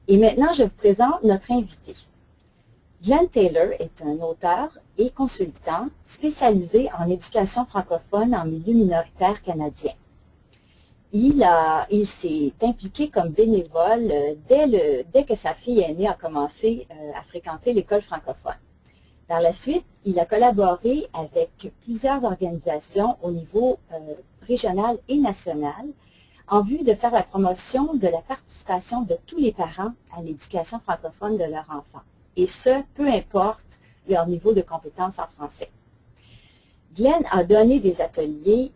Et maintenant, je vous présente notre invité. Glenn Taylor est un auteur et consultant spécialisé en éducation francophone en milieu minoritaire canadien. Il s'est impliqué comme bénévole dès que sa fille aînée a commencé à fréquenter l'école francophone. Par la suite, il a collaboré avec plusieurs organisations au niveau régional et national en vue de faire la promotion de la participation de tous les parents à l'éducation francophone de leur enfant, et ce, peu importe leur niveau de compétence en français. Glenn a donné des ateliers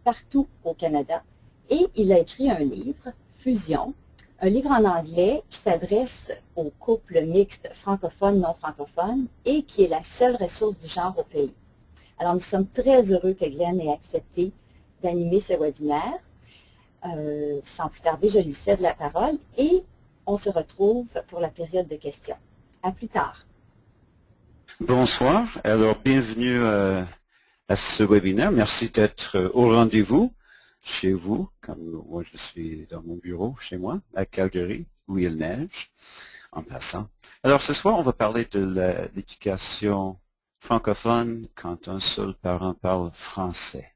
partout au Canada et il a écrit un livre, Fusion, un livre en anglais qui s'adresse aux couples mixtes francophones-non francophones et qui est la seule ressource du genre au pays. Alors, nous sommes très heureux que Glenn ait accepté d'animer ce webinaire. Sans plus tarder, je lui cède la parole et on se retrouve pour la période de questions. À plus tard. Bonsoir. Alors, bienvenue à ce webinaire. Merci d'être au rendez-vous chez vous, comme moi je suis dans mon bureau chez moi, à Calgary, où il neige, en passant. Alors, ce soir, on va parler de l'éducation francophone quand un seul parent parle français.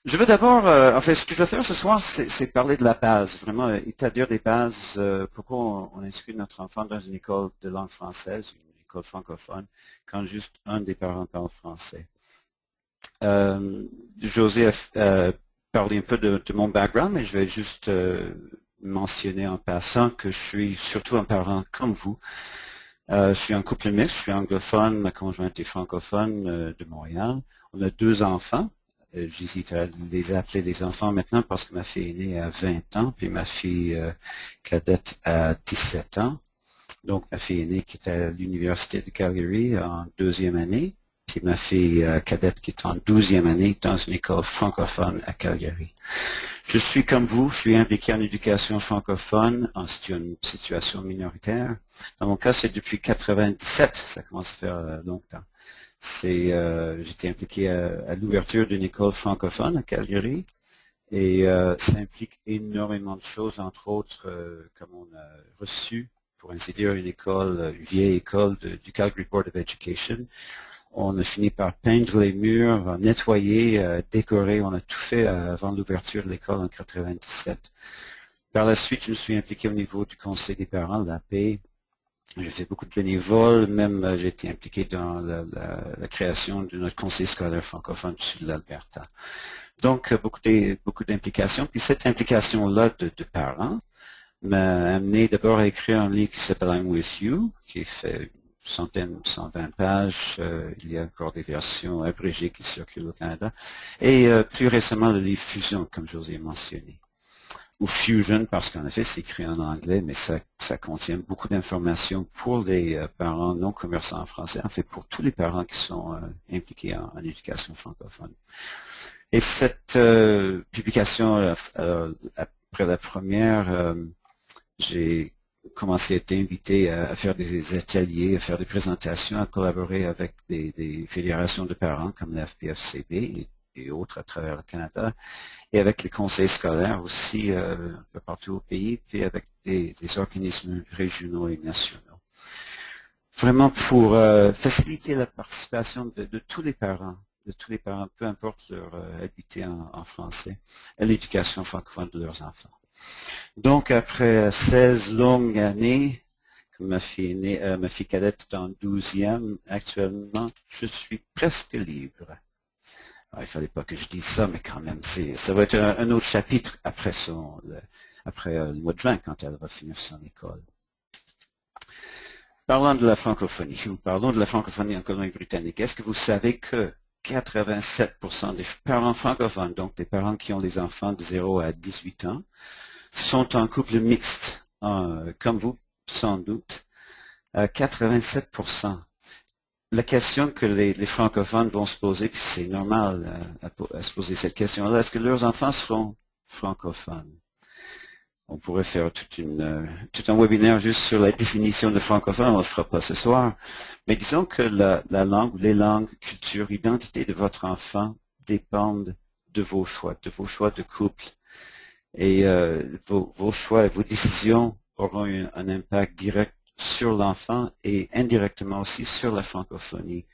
Je veux d'abord, en fait, ce que je vais faire ce soir, c'est parler de la base, vraiment établir des bases, pourquoi on inscrit notre enfant dans une école de langue française, une école francophone, quand juste un des parents parle français. José a parlé un peu de mon background, mais je vais juste mentionner en passant que je suis surtout un parent comme vous. Je suis un couple mixte, je suis anglophone, ma conjointe est francophone de Montréal. On a 2 enfants. J'hésite à les appeler des enfants maintenant parce que ma fille aînée a 20 ans, puis ma fille cadette a 17 ans. Donc, ma fille aînée qui est à l'Université de Calgary en 2e année, puis ma fille cadette qui est en 12e année dans une école francophone à Calgary. Je suis comme vous, je suis impliqué en éducation francophone en situation minoritaire. Dans mon cas, c'est depuis 97, ça commence à faire longtemps. J'étais impliqué à l'ouverture d'une école francophone à Calgary et ça implique énormément de choses, entre autres, comme on a reçu, pour ainsi dire, une vieille école du Calgary Board of Education. On a fini par peindre les murs, nettoyer, décorer, on a tout fait avant l'ouverture de l'école en 97. Par la suite, je me suis impliqué au niveau du Conseil des parents, de la paix. J'ai fait beaucoup de bénévoles, même j'ai été impliqué dans la création de notre conseil scolaire francophone du sud de l'Alberta. Donc, beaucoup d'implications. Puis cette implication-là de parents m'a amené d'abord à écrire un livre qui s'appelle I'm With You, qui fait 120 pages. Il y a encore des versions abrégées qui circulent au Canada. Et plus récemment, le livre Fusion, comme je vous ai mentionné. Ou Fusion, parce qu'en effet, c'est écrit en anglais, mais ça contient beaucoup d'informations pour les parents non commerçants en français, en fait, pour tous les parents qui sont impliqués en éducation francophone. Et cette publication, après la première, j'ai commencé à être invité à faire des ateliers, à faire des présentations, à collaborer avec des fédérations de parents comme la FPFCB et autres à travers le Canada, et avec les conseils scolaires aussi un peu partout au pays, puis avec des organismes régionaux et nationaux. Vraiment pour faciliter la participation de tous les parents, peu importe leur habileté en français, à l'éducation francophone de leurs enfants. Donc, après 16 longues années, ma fille cadette est en 12e actuellement, je suis presque libre. Alors, il fallait pas que je dise ça, mais quand même, ça va être un autre chapitre après le mois de juin, quand elle va finir son école. Parlons de la francophonie. Parlons de la francophonie en Colombie-Britannique. Est-ce que vous savez que 87% des parents francophones, donc des parents qui ont des enfants de 0 à 18 ans, sont en couple mixte, comme vous, sans doute. 87%. La question que les francophones vont se poser, puis c'est normal à se poser cette question-là, est-ce que leurs enfants seront francophones? On pourrait faire tout un webinaire juste sur la définition de francophone, on ne le fera pas ce soir. Mais disons que la langue, les langues, culture, identité de votre enfant dépendent de vos choix de couple. Et vos choix et vos décisions auront un impact direct sur l'enfant et indirectement aussi sur la francophonie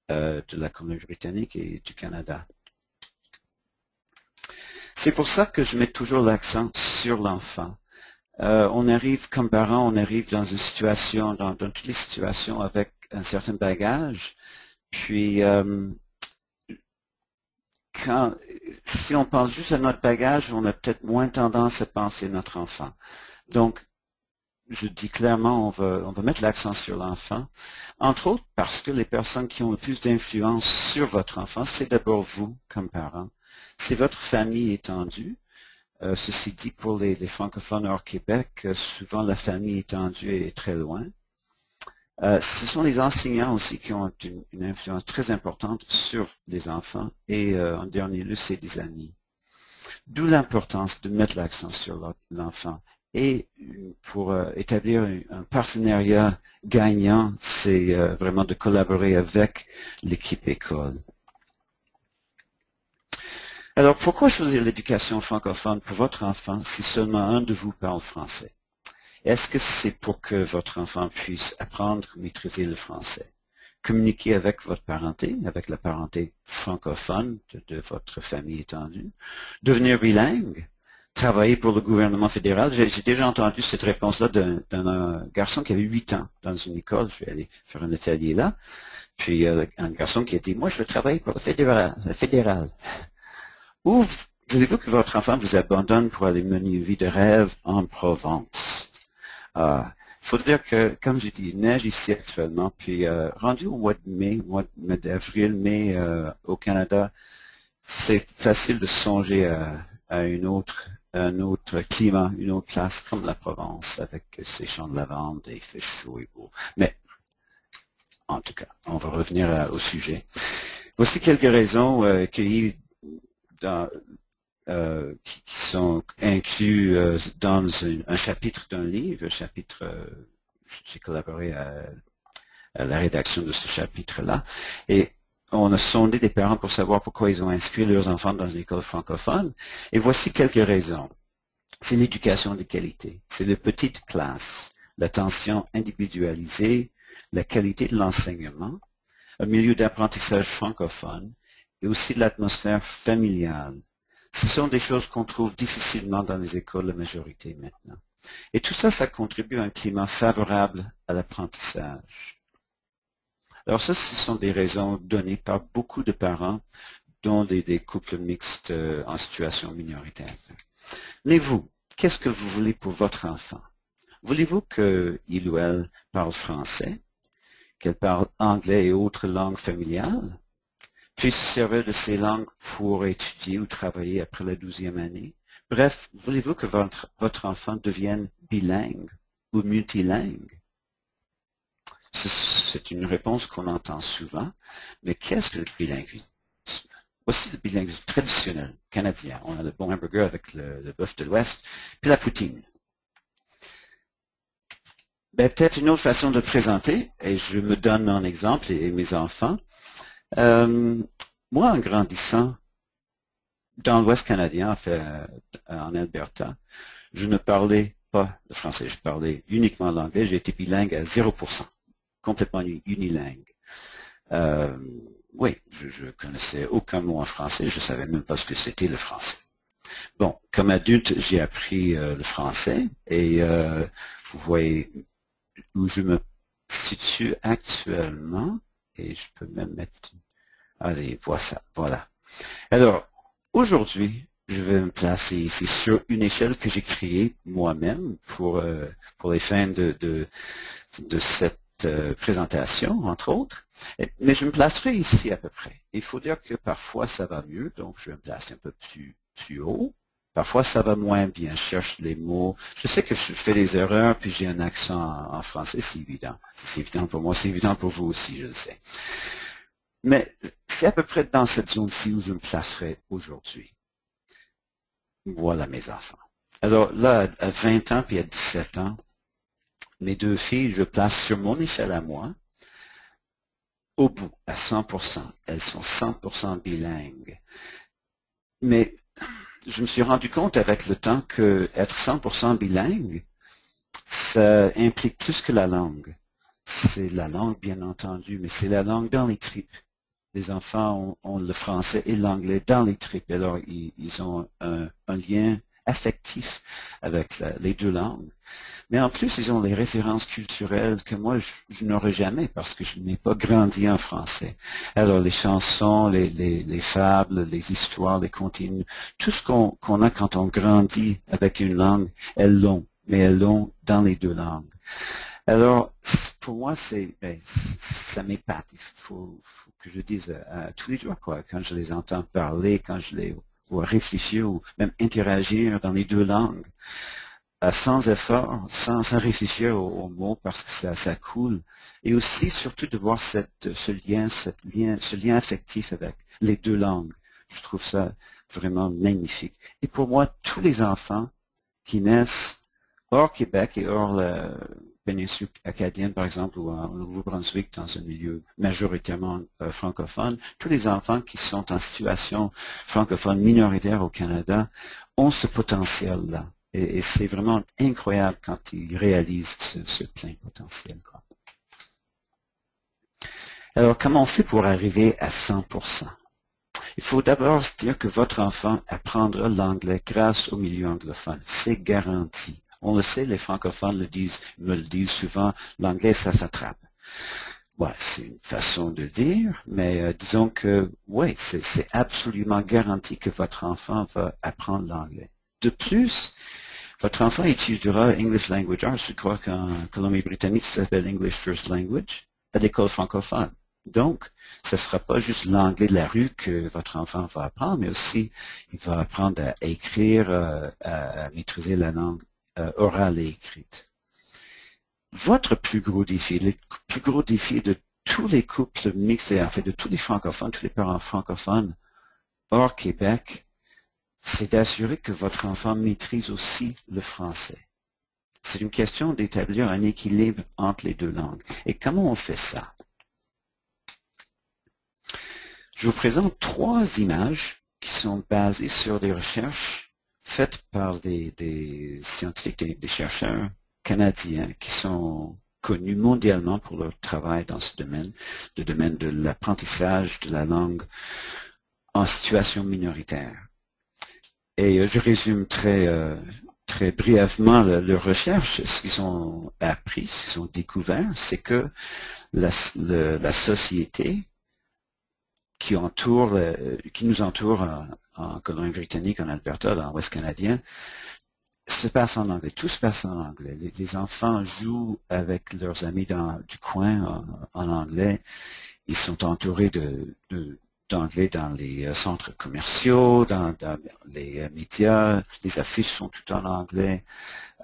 de la Colombie-Britannique et du Canada. C'est pour ça que je mets toujours l'accent sur l'enfant. On arrive, comme parents, on arrive dans une situation, dans toutes les situations avec un certain bagage, puis si on pense juste à notre bagage, on a peut-être moins tendance à penser à notre enfant. Donc, je dis clairement, on va mettre l'accent sur l'enfant, entre autres parce que les personnes qui ont le plus d'influence sur votre enfant, c'est d'abord vous, comme parents. C'est votre famille étendue. Ceci dit, pour les francophones hors Québec, souvent la famille étendue est très loin. Ce sont les enseignants aussi qui ont une influence très importante sur les enfants et en dernier lieu, c'est des amis. D'où l'importance de mettre l'accent sur l'enfant. Et pour établir un partenariat gagnant, c'est vraiment de collaborer avec l'équipe école. Alors, pourquoi choisir l'éducation francophone pour votre enfant si seulement un de vous parle français? Est-ce que c'est pour que votre enfant puisse apprendre, maîtriser le français, communiquer avec votre parenté, avec la parenté francophone de votre famille étendue, devenir bilingue, travailler pour le gouvernement fédéral? J'ai déjà entendu cette réponse-là d'un garçon qui avait 8 ans dans une école. Je vais aller faire un atelier là. Puis un garçon qui a dit, moi je veux travailler pour le fédéral. Ou voulez-vous que votre enfant vous abandonne pour aller mener une vie de rêve en Provence? Il faut dire que, comme j'ai dit, il neige ici actuellement, puis rendu au mois d'avril, mai au Canada, c'est facile de songer à un autre climat, une autre place comme la Provence, avec ses champs de lavande et il fait chaud et beau. Mais, en tout cas, on va revenir au sujet. Voici quelques raisons qui sont inclus dans un chapitre d'un livre, j'ai collaboré à la rédaction de ce chapitre-là, et on a sondé des parents pour savoir pourquoi ils ont inscrit leurs enfants dans une école francophone, et voici quelques raisons. C'est l'éducation de qualité, c'est les petites classes, l'attention individualisée, la qualité de l'enseignement, un milieu d'apprentissage francophone, et aussi l'atmosphère familiale. Ce sont des choses qu'on trouve difficilement dans les écoles de majorité maintenant. Et tout ça, ça contribue à un climat favorable à l'apprentissage. Alors ça, ce sont des raisons données par beaucoup de parents, dont des couples mixtes en situation minoritaire. Mais vous, qu'est-ce que vous voulez pour votre enfant? Voulez-vous qu'il ou elle parle français, qu'elle parle anglais et autres langues familiales, puisse se servir de ces langues pour étudier ou travailler après la 12e année? Bref, voulez-vous que votre enfant devienne bilingue ou multilingue? C'est une réponse qu'on entend souvent, mais qu'est-ce que le bilinguisme? Voici le bilinguisme traditionnel canadien. On a le bon hamburger avec le bœuf de l'Ouest, puis la poutine. Ben, peut-être une autre façon de le présenter, et je me donne mon exemple et mes enfants. Moi, en grandissant dans l'Ouest canadien, en Alberta, je ne parlais pas le français, je parlais uniquement l'anglais. J'ai été bilingue à 0%, complètement unilingue. Oui, je connaissais aucun mot en français, je savais même pas ce que c'était le français. Bon, comme adulte, j'ai appris le français et vous voyez où je me situe actuellement et je peux même mettre... Allez, voilà. Alors, aujourd'hui, je vais me placer ici sur une échelle que j'ai créée moi-même pour les fins de cette présentation, entre autres. Mais je me placerai ici à peu près. Il faut dire que parfois ça va mieux, donc je vais me placer un peu plus haut. Parfois ça va moins bien, je cherche les mots. Je sais que je fais des erreurs, puis j'ai un accent en français, c'est évident. C'est évident pour moi, c'est évident pour vous aussi, je le sais. Mais c'est à peu près dans cette zone-ci où je me placerai aujourd'hui. Voilà mes enfants. Alors là, à 20 ans puis à 17 ans, mes deux filles, je place sur mon échelle à moi, au bout, à 100%. Elles sont 100% bilingues. Mais je me suis rendu compte avec le temps que être 100% bilingue, ça implique plus que la langue. C'est la langue, bien entendu, mais c'est la langue dans les tripes. Les enfants ont le français et l'anglais dans les tripes. Alors, ils ont un lien affectif avec les deux langues. Mais en plus, ils ont les références culturelles que moi, je n'aurais jamais parce que je n'ai pas grandi en français. Alors, les chansons, les fables, les histoires, les contes, tout ce qu'on a quand on grandit avec une langue, elles l'ont, mais elles l'ont dans les deux langues. Alors, pour moi, ça m'épate. Il faut que je dise à tous les jours, quoi, quand je les entends parler, quand je les vois réfléchir ou même interagir dans les deux langues, sans effort, sans réfléchir aux mots parce que ça coule. Et aussi, surtout, de voir ce lien affectif avec les deux langues. Je trouve ça vraiment magnifique. Et pour moi, tous les enfants qui naissent hors Québec et hors la péninsule acadienne, par exemple, ou au Nouveau-Brunswick, dans un milieu majoritairement francophone, tous les enfants qui sont en situation francophone minoritaire au Canada ont ce potentiel-là. Et c'est vraiment incroyable quand ils réalisent ce plein potentiel, quoi. Alors, comment on fait pour arriver à 100%? Il faut d'abord se dire que votre enfant apprendra l'anglais grâce au milieu anglophone. C'est garanti. On le sait, les francophones me le disent souvent, l'anglais, ça s'attrape. Ouais, c'est une façon de dire, mais disons que, oui, c'est absolument garanti que votre enfant va apprendre l'anglais. De plus, votre enfant étudiera English Language Arts, je crois qu'en Colombie-Britannique, ça s'appelle English First Language, à l'école francophone. Donc, ce ne sera pas juste l'anglais de la rue que votre enfant va apprendre, mais aussi, il va apprendre à écrire, à maîtriser la langue orale et écrite. Votre plus gros défi, le plus gros défi de tous les couples mixtes, en fait de tous les francophones, tous les parents francophones hors Québec, c'est d'assurer que votre enfant maîtrise aussi le français. C'est une question d'établir un équilibre entre les deux langues. Et comment on fait ça? Je vous présente 3 images qui sont basées sur des recherches faites par des scientifiques, des chercheurs canadiens qui sont connus mondialement pour leur travail dans ce domaine, le domaine de l'apprentissage de la langue en situation minoritaire. Et je résume très brièvement leur recherche. Ce qu'ils ont appris, ce qu'ils ont découvert, c'est que la société qui nous entoure en Colombie-Britannique, en Alberta, dans l'Ouest canadien, se passe en anglais. Tout se passe en anglais. Les enfants jouent avec leurs amis du coin en anglais. Ils sont entourés d'anglais dans les centres commerciaux, dans les médias. Les affiches sont toutes en anglais.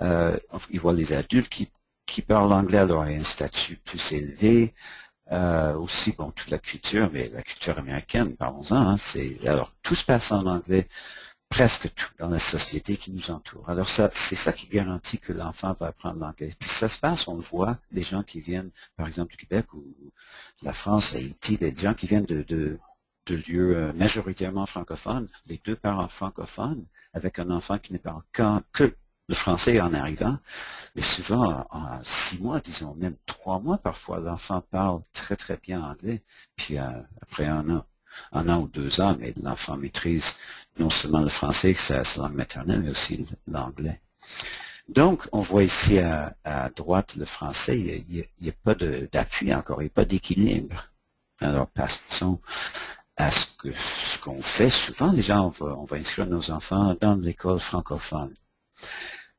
Ils voient les adultes qui parlent anglais, alors il y a un statut plus élevé. Aussi, bon, toute la culture, mais la culture américaine, parlons-en, hein, alors, tout se passe en anglais, presque tout, dans la société qui nous entoure. Alors, c'est ça qui garantit que l'enfant va apprendre l'anglais. Puis ça se passe, on le voit, les gens qui viennent, par exemple, du Québec ou de la France, Haïti, des gens qui viennent de lieux majoritairement francophones, les 2 parents francophones, avec un enfant qui ne parle que le français en arrivant, mais souvent en 6 mois, disons, même 3 mois parfois, l'enfant parle très très bien anglais, puis après un an ou 2 ans, mais l'enfant maîtrise non seulement le français, que c'est sa langue maternelle, mais aussi l'anglais. Donc, on voit ici à droite le français, il n'y a pas d'appui encore, il n'y a pas d'équilibre. Alors, passons à ce qu'on fait souvent, les gens, on va inscrire nos enfants dans l'école francophone.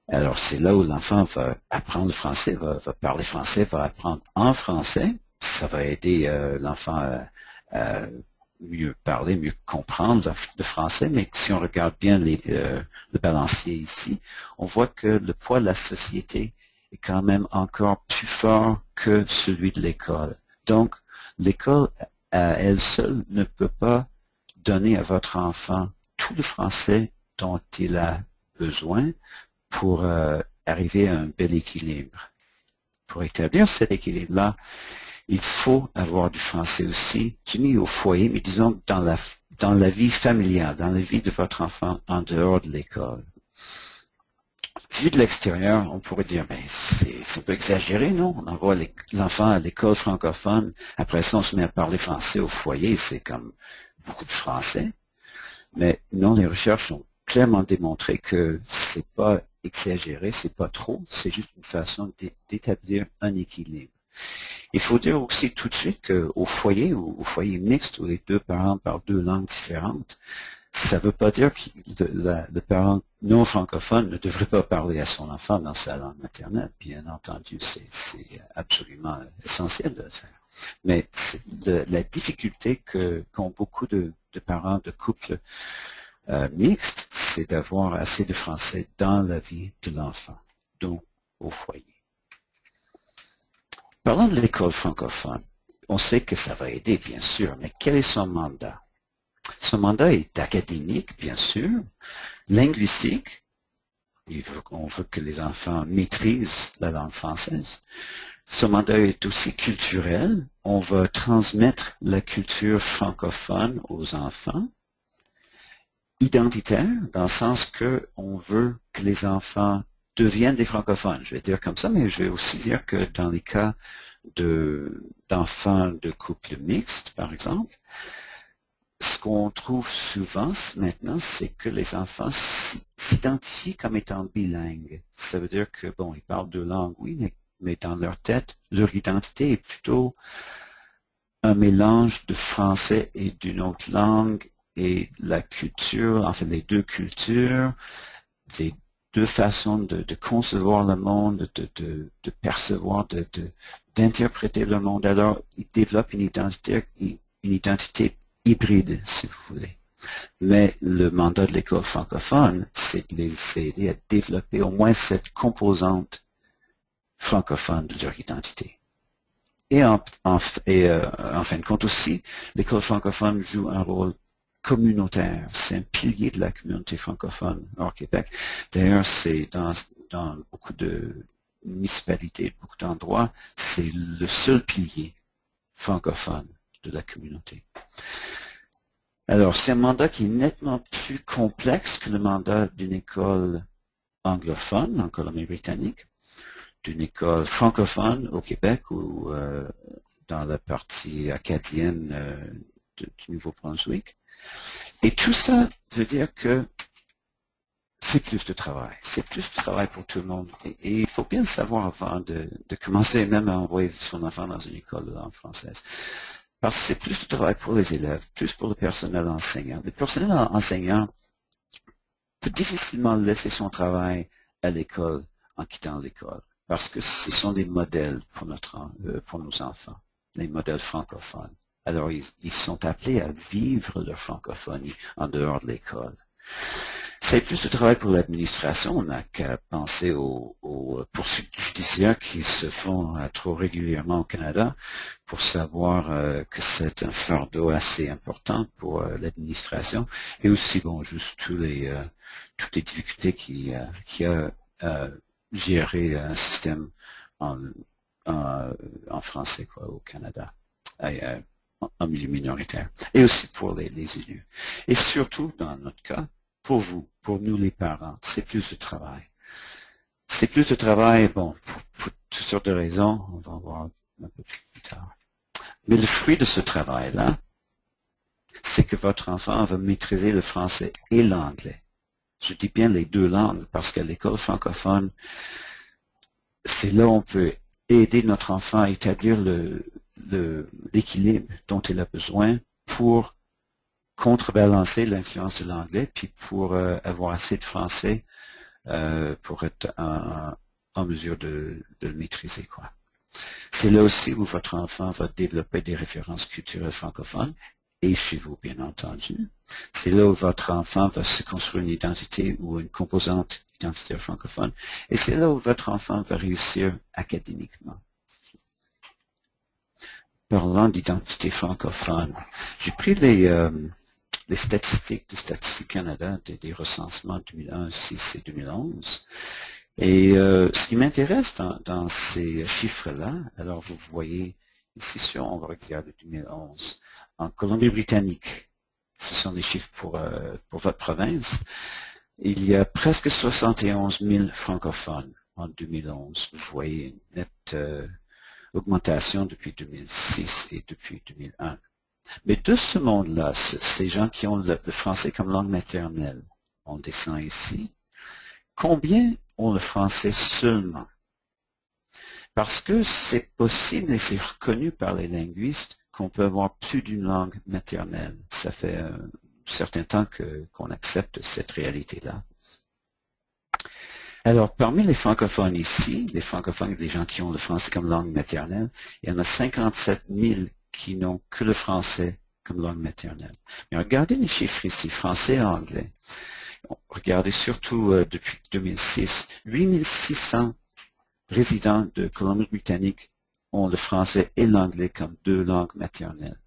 Alors, c'est là où l'enfant va apprendre le français, va parler français, va apprendre en français. Ça va aider l'enfant à mieux parler, mieux comprendre le français. Mais si on regarde bien le balancier ici, on voit que le poids de la société est quand même encore plus fort que celui de l'école. Donc, l'école, à elle seule, ne peut pas donner à votre enfant tout le français dont il a besoin pour arriver à un bel équilibre. Pour établir cet équilibre-là, il faut avoir du français aussi. J'ai mis au foyer, mais disons dans dans la vie familiale, dans la vie de votre enfant en dehors de l'école. Vu de l'extérieur, on pourrait dire, mais c'est un peu exagéré, non? On envoie l'enfant à l'école francophone, après ça on se met à parler français au foyer, c'est comme beaucoup de français. Mais non, les recherches ont clairement démontré que c'est pas exagéré, c'est pas trop, c'est juste une façon d'établir un équilibre. Il faut dire aussi tout de suite qu'au foyer, ou au foyer mixte, où les deux parents parlent deux langues différentes, ça ne veut pas dire que le parent non francophone ne devrait pas parler à son enfant dans sa langue maternelle. Bien entendu, c'est absolument essentiel de le faire. Mais la difficulté qu'ont beaucoup de parents de couples mixtes, c'est d'avoir assez de français dans la vie de l'enfant, donc au foyer. Parlant de l'école francophone, on sait que ça va aider, bien sûr, mais quel est son mandat? Son mandat est académique, bien sûr, linguistique. On veut que les enfants maîtrisent la langue française. Son mandat est aussi culturel. On va transmettre la culture francophone aux enfants. Identitaire, dans le sens que on veut que les enfants deviennent des francophones. Je vais dire comme ça, mais je vais aussi dire que dans les cas d'enfants de couples mixtes, par exemple, ce qu'on trouve souvent maintenant, c'est que les enfants s'identifient comme étant bilingues. Ça veut dire que, bon, ils parlent deux langues, oui, mais dans leur tête, leur identité est plutôt un mélange de français et d'une autre langue, et la culture, enfin les deux cultures, les deux façons de concevoir le monde, de percevoir, d'interpréter le monde. Alors, ils développent une identité hybride, si vous voulez. Mais le mandat de l'école francophone, c'est de les aider à développer au moins cette composante francophone de leur identité. Et en fin de compte aussi, l'école francophone joue un rôle communautaire. C'est un pilier de la communauté francophone hors Québec. D'ailleurs, c'est dans beaucoup de municipalités, beaucoup d'endroits, c'est le seul pilier francophone de la communauté. Alors, c'est un mandat qui est nettement plus complexe que le mandat d'une école anglophone en Colombie-Britannique, d'une école francophone au Québec ou dans la partie acadienne du Nouveau-Brunswick. Et tout ça veut dire que c'est plus de travail. C'est plus de travail pour tout le monde. Et il faut bien le savoir avant de commencer même à envoyer son enfant dans une école de langue française. Parce que c'est plus de travail pour les élèves, plus pour le personnel enseignant. Le personnel enseignant peut difficilement laisser son travail à l'école en quittant l'école. Parce que ce sont des modèles pour nos enfants, les modèles francophones. Alors, ils sont appelés à vivre leur francophonie en dehors de l'école. C'est plus de travail pour l'administration. On n'a qu'à penser aux poursuites judiciaires qui se font trop régulièrement au Canada pour savoir que c'est un fardeau assez important pour l'administration. Et aussi, bon, juste toutes les difficultés qu'il y a à gérer un système en français quoi, au Canada. En milieu minoritaire, et aussi pour les élus. Et surtout, dans notre cas, pour vous, pour nous les parents, c'est plus de travail. C'est plus de travail, bon, pour toutes sortes de raisons, on va en voir un peu plus tard. Mais le fruit de ce travail-là, c'est que votre enfant va maîtriser le français et l'anglais. Je dis bien les deux langues, parce qu'à l'école francophone, c'est là où on peut aider notre enfant à établir l'équilibre dont il a besoin pour contrebalancer l'influence de l'anglais, puis pour avoir assez de français pour être en mesure de le maîtriser, quoi. C'est là aussi où votre enfant va développer des références culturelles francophones, et chez vous, bien entendu. C'est là où votre enfant va se construire une identité ou une composante identitaire francophone, et c'est là où votre enfant va réussir académiquement. Parlant d'identité francophone, j'ai pris les statistiques de Statistique Canada, des recensements 2001, 2006 et 2011. Et ce qui m'intéresse dans ces chiffres-là, alors vous voyez ici on va regarder 2011, en Colombie-Britannique, ce sont les chiffres pour votre province, il y a presque 71 000 francophones en 2011. Vous voyez une nette augmentation depuis 2006 et depuis 2001. Mais de ce monde-là, ces gens qui ont le français comme langue maternelle, on descend ici, combien ont le français seulement? Parce que c'est possible et c'est reconnu par les linguistes qu'on peut avoir plus d'une langue maternelle. Ça fait un certain temps qu'on accepte cette réalité-là. Alors, parmi les francophones ici, les francophones, les gens qui ont le français comme langue maternelle, il y en a 57 000 qui n'ont que le français comme langue maternelle. Mais regardez les chiffres ici, français et anglais. Regardez surtout depuis 2006, 8600 résidents de Colombie-Britannique ont le français et l'anglais comme deux langues maternelles.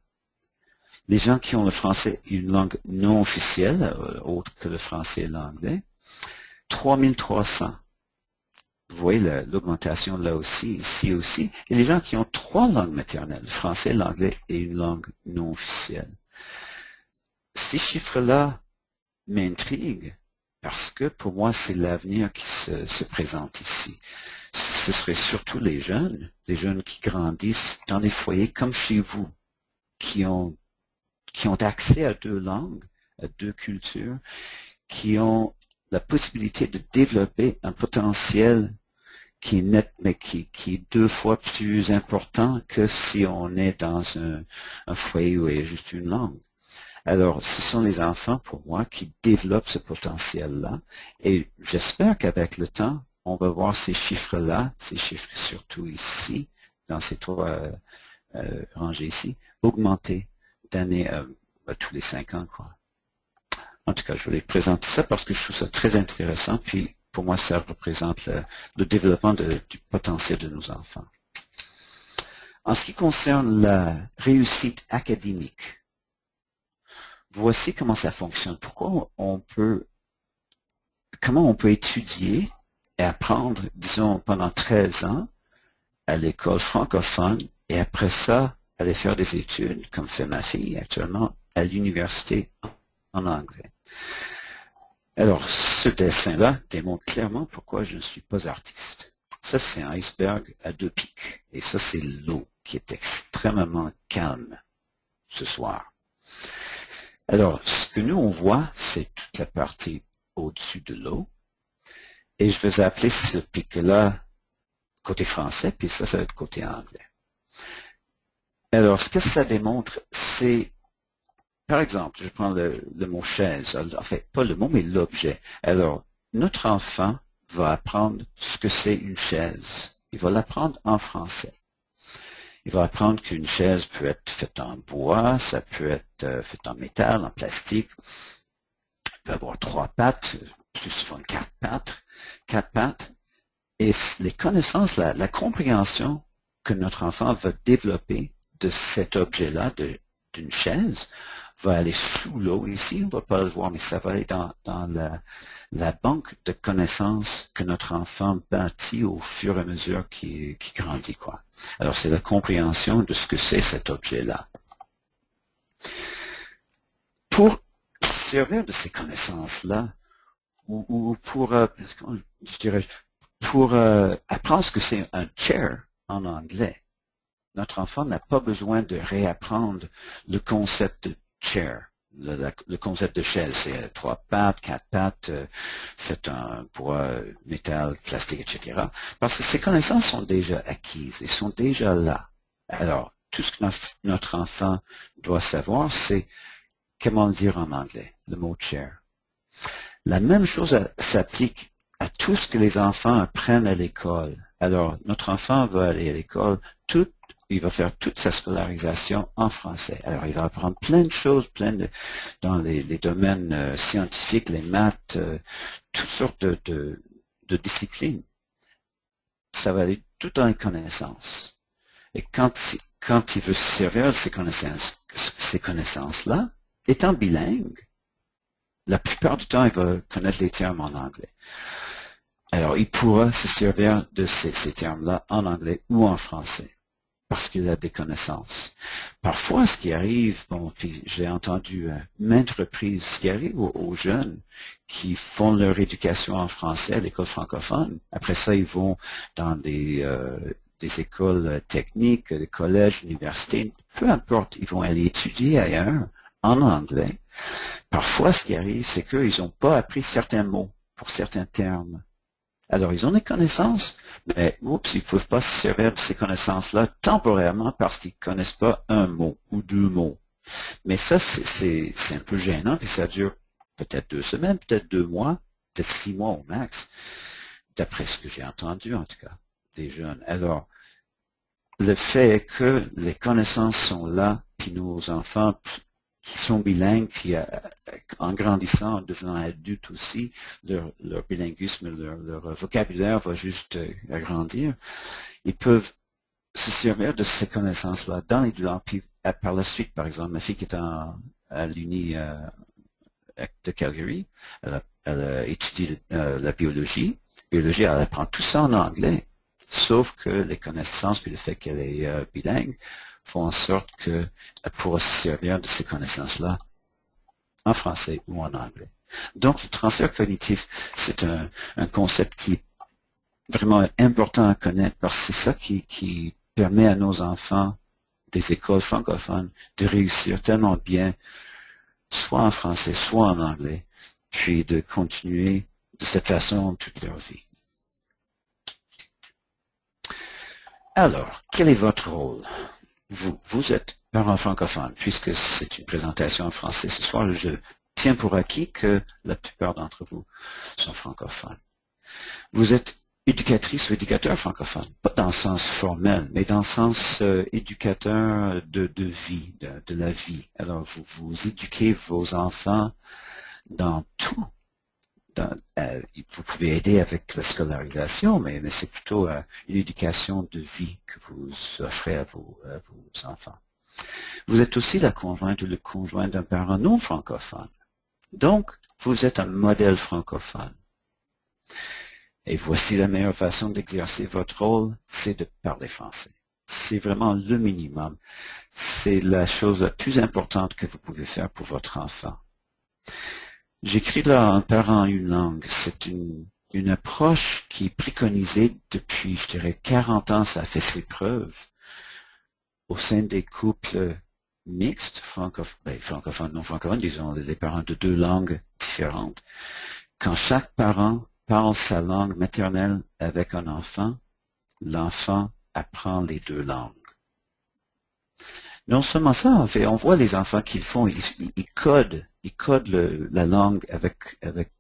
Les gens qui ont le français et une langue non officielle, autre que le français et l'anglais, 3300. Vous voyez l'augmentation là aussi, ici aussi. Et les gens qui ont trois langues maternelles, le français, l'anglais et une langue non officielle. Ces chiffres-là m'intriguent parce que pour moi, c'est l'avenir qui se présente ici. Ce serait surtout les jeunes qui grandissent dans des foyers comme chez vous, qui ont accès à deux langues, à deux cultures, qui ont la possibilité de développer un potentiel qui est net, mais qui est 2 fois plus important que si on est dans un foyer où il y a juste une langue. Alors, ce sont les enfants, pour moi, qui développent ce potentiel-là. Et j'espère qu'avec le temps, on va voir ces chiffres-là, ces chiffres surtout ici, dans ces 3 rangées ici, augmenter d'année tous les 5 ans, quoi. En tout cas, je voulais présenter ça parce que je trouve ça très intéressant, puis pour moi, ça représente le développement du potentiel de nos enfants. En ce qui concerne la réussite académique, voici comment ça fonctionne. Comment on peut étudier et apprendre, disons, pendant 13 ans à l'école francophone et après ça, aller faire des études, comme fait ma fille actuellement, à l'université en anglais. Alors, ce dessin-là démontre clairement pourquoi je ne suis pas artiste. Ça, c'est un iceberg à 2 pics. Et ça, c'est l'eau qui est extrêmement calme ce soir. Alors, ce que nous, on voit, c'est toute la partie au-dessus de l'eau. Et je vais appeler ce pic-là côté français, puis ça va être côté anglais. Alors, ce que ça démontre, c'est, par exemple, je prends le mot chaise, en fait, pas le mot, mais l'objet. Alors, notre enfant va apprendre ce que c'est une chaise. Il va l'apprendre en français. Il va apprendre qu'une chaise peut être faite en bois, ça peut être fait en métal, en plastique. Il peut avoir 3 pattes, plus souvent 4 pattes. Et les connaissances, la compréhension que notre enfant va développer de cet objet-là, d'une chaise, va aller sous l'eau. Ici, on ne va pas le voir, mais ça va aller dans la banque de connaissances que notre enfant bâtit au fur et à mesure qu'il grandit, quoi. Alors, c'est la compréhension de ce que c'est cet objet-là. Pour servir de ces connaissances-là, ou pour, je dirais, pour apprendre ce que c'est un chair en anglais, notre enfant n'a pas besoin de réapprendre le concept de chair. Le concept de chaise, c'est 3 pattes, 4 pattes, fait en bois, métal, plastique, etc. Parce que ces connaissances sont déjà acquises et sont déjà là. Alors, tout ce que notre enfant doit savoir, c'est comment le dire en anglais, le mot chair. La même chose s'applique à tout ce que les enfants apprennent à l'école. Alors, notre enfant va aller à l'école, il va faire toute sa scolarisation en français. Alors, il va apprendre plein de choses, dans les domaines scientifiques, les maths, toutes sortes de disciplines. Ça va aller tout dans les connaissances. Et quand il veut se servir de ces connaissances-là, étant bilingue, la plupart du temps, il va connaître les termes en anglais. Alors, il pourra se servir de ces termes-là en anglais ou en français. parce qu'il a des connaissances. Parfois, ce qui arrive, bon, puis j'ai entendu maintes reprises, ce qui arrive aux jeunes qui font leur éducation en français à l'école francophone, après ça, ils vont dans des écoles techniques, des collèges, universités, peu importe, ils vont aller étudier ailleurs, en anglais. Parfois, ce qui arrive, c'est qu'ils n'ont pas appris certains mots pour certains termes. Alors, ils ont des connaissances, mais oups, ils ne peuvent pas se servir de ces connaissances-là temporairement parce qu'ils ne connaissent pas un mot ou deux mots. Mais ça, c'est un peu gênant, puis ça dure peut-être 2 semaines, peut-être 2 mois, peut-être 6 mois au max, d'après ce que j'ai entendu en tout cas, des jeunes. Alors, le fait que les connaissances sont là, puis nos enfants qui sont bilingues, puis en grandissant, en devenant adultes aussi, leur bilinguisme, leur vocabulaire va juste agrandir. Ils peuvent se servir de ces connaissances-là dans les deux langues. Puis par la suite, par exemple, ma fille qui est à l'Uni de Calgary, elle a étudié la biologie. Elle apprend tout ça en anglais, sauf que les connaissances, puis le fait qu'elle est bilingue, font en sorte qu'elle pourra se servir de ces connaissances-là en français ou en anglais. Donc, le transfert cognitif, c'est un concept qui est vraiment important à connaître parce que c'est ça qui permet à nos enfants des écoles francophones de réussir tellement bien, soit en français, soit en anglais, puis de continuer de cette façon toute leur vie. Alors, quel est votre rôle? Vous êtes parent francophone, puisque c'est une présentation en français ce soir, je tiens pour acquis que la plupart d'entre vous sont francophones. Vous êtes éducatrice ou éducateur francophone, pas dans le sens formel, mais dans le sens éducateur de vie, de la vie. Alors, vous éduquez vos enfants dans tout. Vous pouvez aider avec la scolarisation, mais c'est plutôt une éducation de vie que vous offrez à vos enfants. Vous êtes aussi la conjointe ou le conjoint d'un parent non francophone. Donc, vous êtes un modèle francophone. Et voici la meilleure façon d'exercer votre rôle, c'est de parler français. C'est vraiment le minimum. C'est la chose la plus importante que vous pouvez faire pour votre enfant. J'écris là un parent une langue. C'est une approche qui est préconisée depuis, je dirais, 40 ans. Ça a fait ses preuves au sein des couples mixtes, francophones, non francophones, disons, les parents de 2 langues différentes. Quand chaque parent parle sa langue maternelle avec un enfant, l'enfant apprend les 2 langues. Non seulement ça, en fait, on voit les enfants qu'ils font, ils codent la langue avec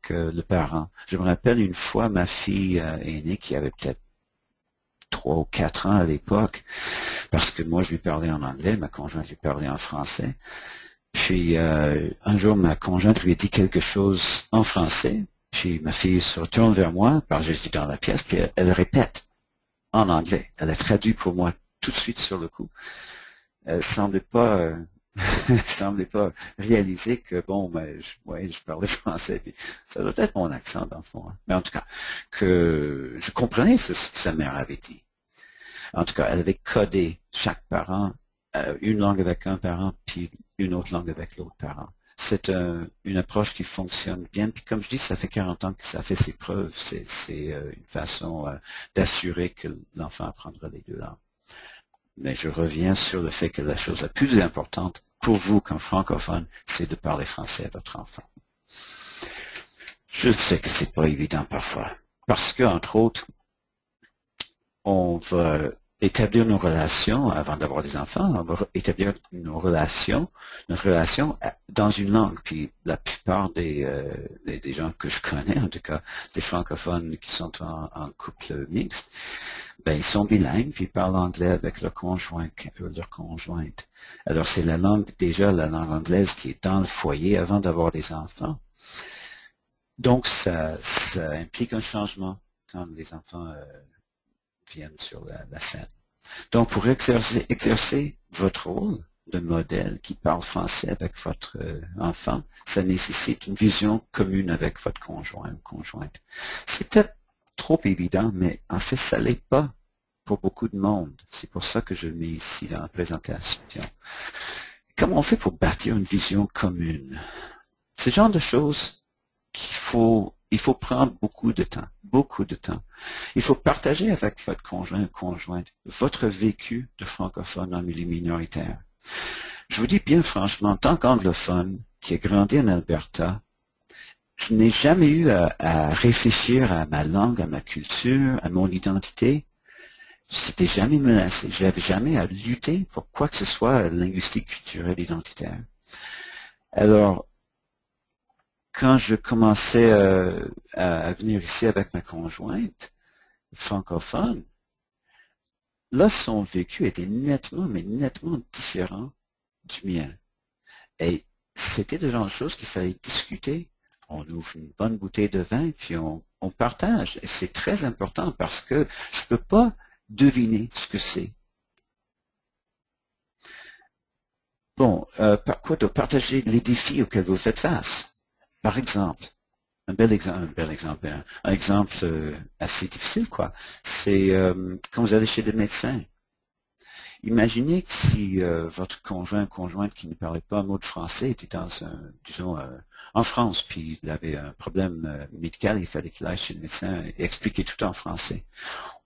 le parent. Je me rappelle une fois, ma fille aînée, qui avait peut-être 3 ou 4 ans à l'époque, parce que moi je lui parlais en anglais, ma conjointe lui parlait en français. Puis un jour, ma conjointe lui a dit quelque chose en français, puis ma fille se retourne vers moi, parce que j'étais dans la pièce, puis elle répète en anglais. Elle a traduit pour moi tout de suite sur le coup. Elle semblait pas réaliser que, bon, ben, je parlais français, puis ça doit être mon accent dans le fond. Hein. Mais en tout cas, que je comprenais ce que sa mère avait dit. En tout cas, elle avait codé chaque parent, une langue avec un parent, puis une autre langue avec l'autre parent. C'est une approche qui fonctionne bien, puis comme je dis, ça fait 40 ans que ça fait ses preuves. C'est une façon d'assurer que l'enfant apprendra les 2 langues. Mais je reviens sur le fait que la chose la plus importante pour vous comme francophone, c'est de parler français à votre enfant. Je sais que c'est pas évident parfois, parce que, entre autres, on va établir nos relations, avant d'avoir des enfants, on va établir notre relation dans une langue. Puis la plupart des gens que je connais, en tout cas des francophones qui sont en couple mixte, ben ils sont bilingues, puis ils parlent anglais avec leur conjoint, leur conjointe. Alors c'est la langue, déjà la langue anglaise qui est dans le foyer avant d'avoir des enfants. Donc ça implique un changement quand les enfants viennent sur la scène. Donc, pour exercer votre rôle de modèle qui parle français avec votre enfant, ça nécessite une vision commune avec votre conjoint ou conjointe. C'est peut-être trop évident, mais en fait, ça l'est pas pour beaucoup de monde. C'est pour ça que je le mets ici dans la présentation. Comment on fait pour bâtir une vision commune? C'est le genre de choses il faut prendre beaucoup de temps, beaucoup de temps. Il faut partager avec votre conjoint ou conjointe votre vécu de francophone en milieu minoritaire. Je vous dis bien franchement, en tant qu'anglophone qui a grandi en Alberta, je n'ai jamais eu à réfléchir à ma langue, à ma culture, à mon identité. C'était jamais menacé. Je n'avais jamais à lutter pour quoi que ce soit linguistique, culturel, identitaire. Alors, quand je commençais à venir ici avec ma conjointe francophone, là, son vécu était nettement, mais nettement différent du mien. Et c'était le genre de choses qu'il fallait discuter. On ouvre une bonne bouteille de vin, puis on partage. Et c'est très important parce que je ne peux pas deviner ce que c'est. Bon, par quoi de partager les défis auxquels vous faites face. Par exemple, un exemple assez difficile, quoi. C'est quand vous allez chez le médecin. Imaginez que si votre conjointe qui ne parlait pas un mot de français était dans disons, en France, puis il avait un problème médical, il fallait qu'il aille chez le médecin et expliquer tout en français.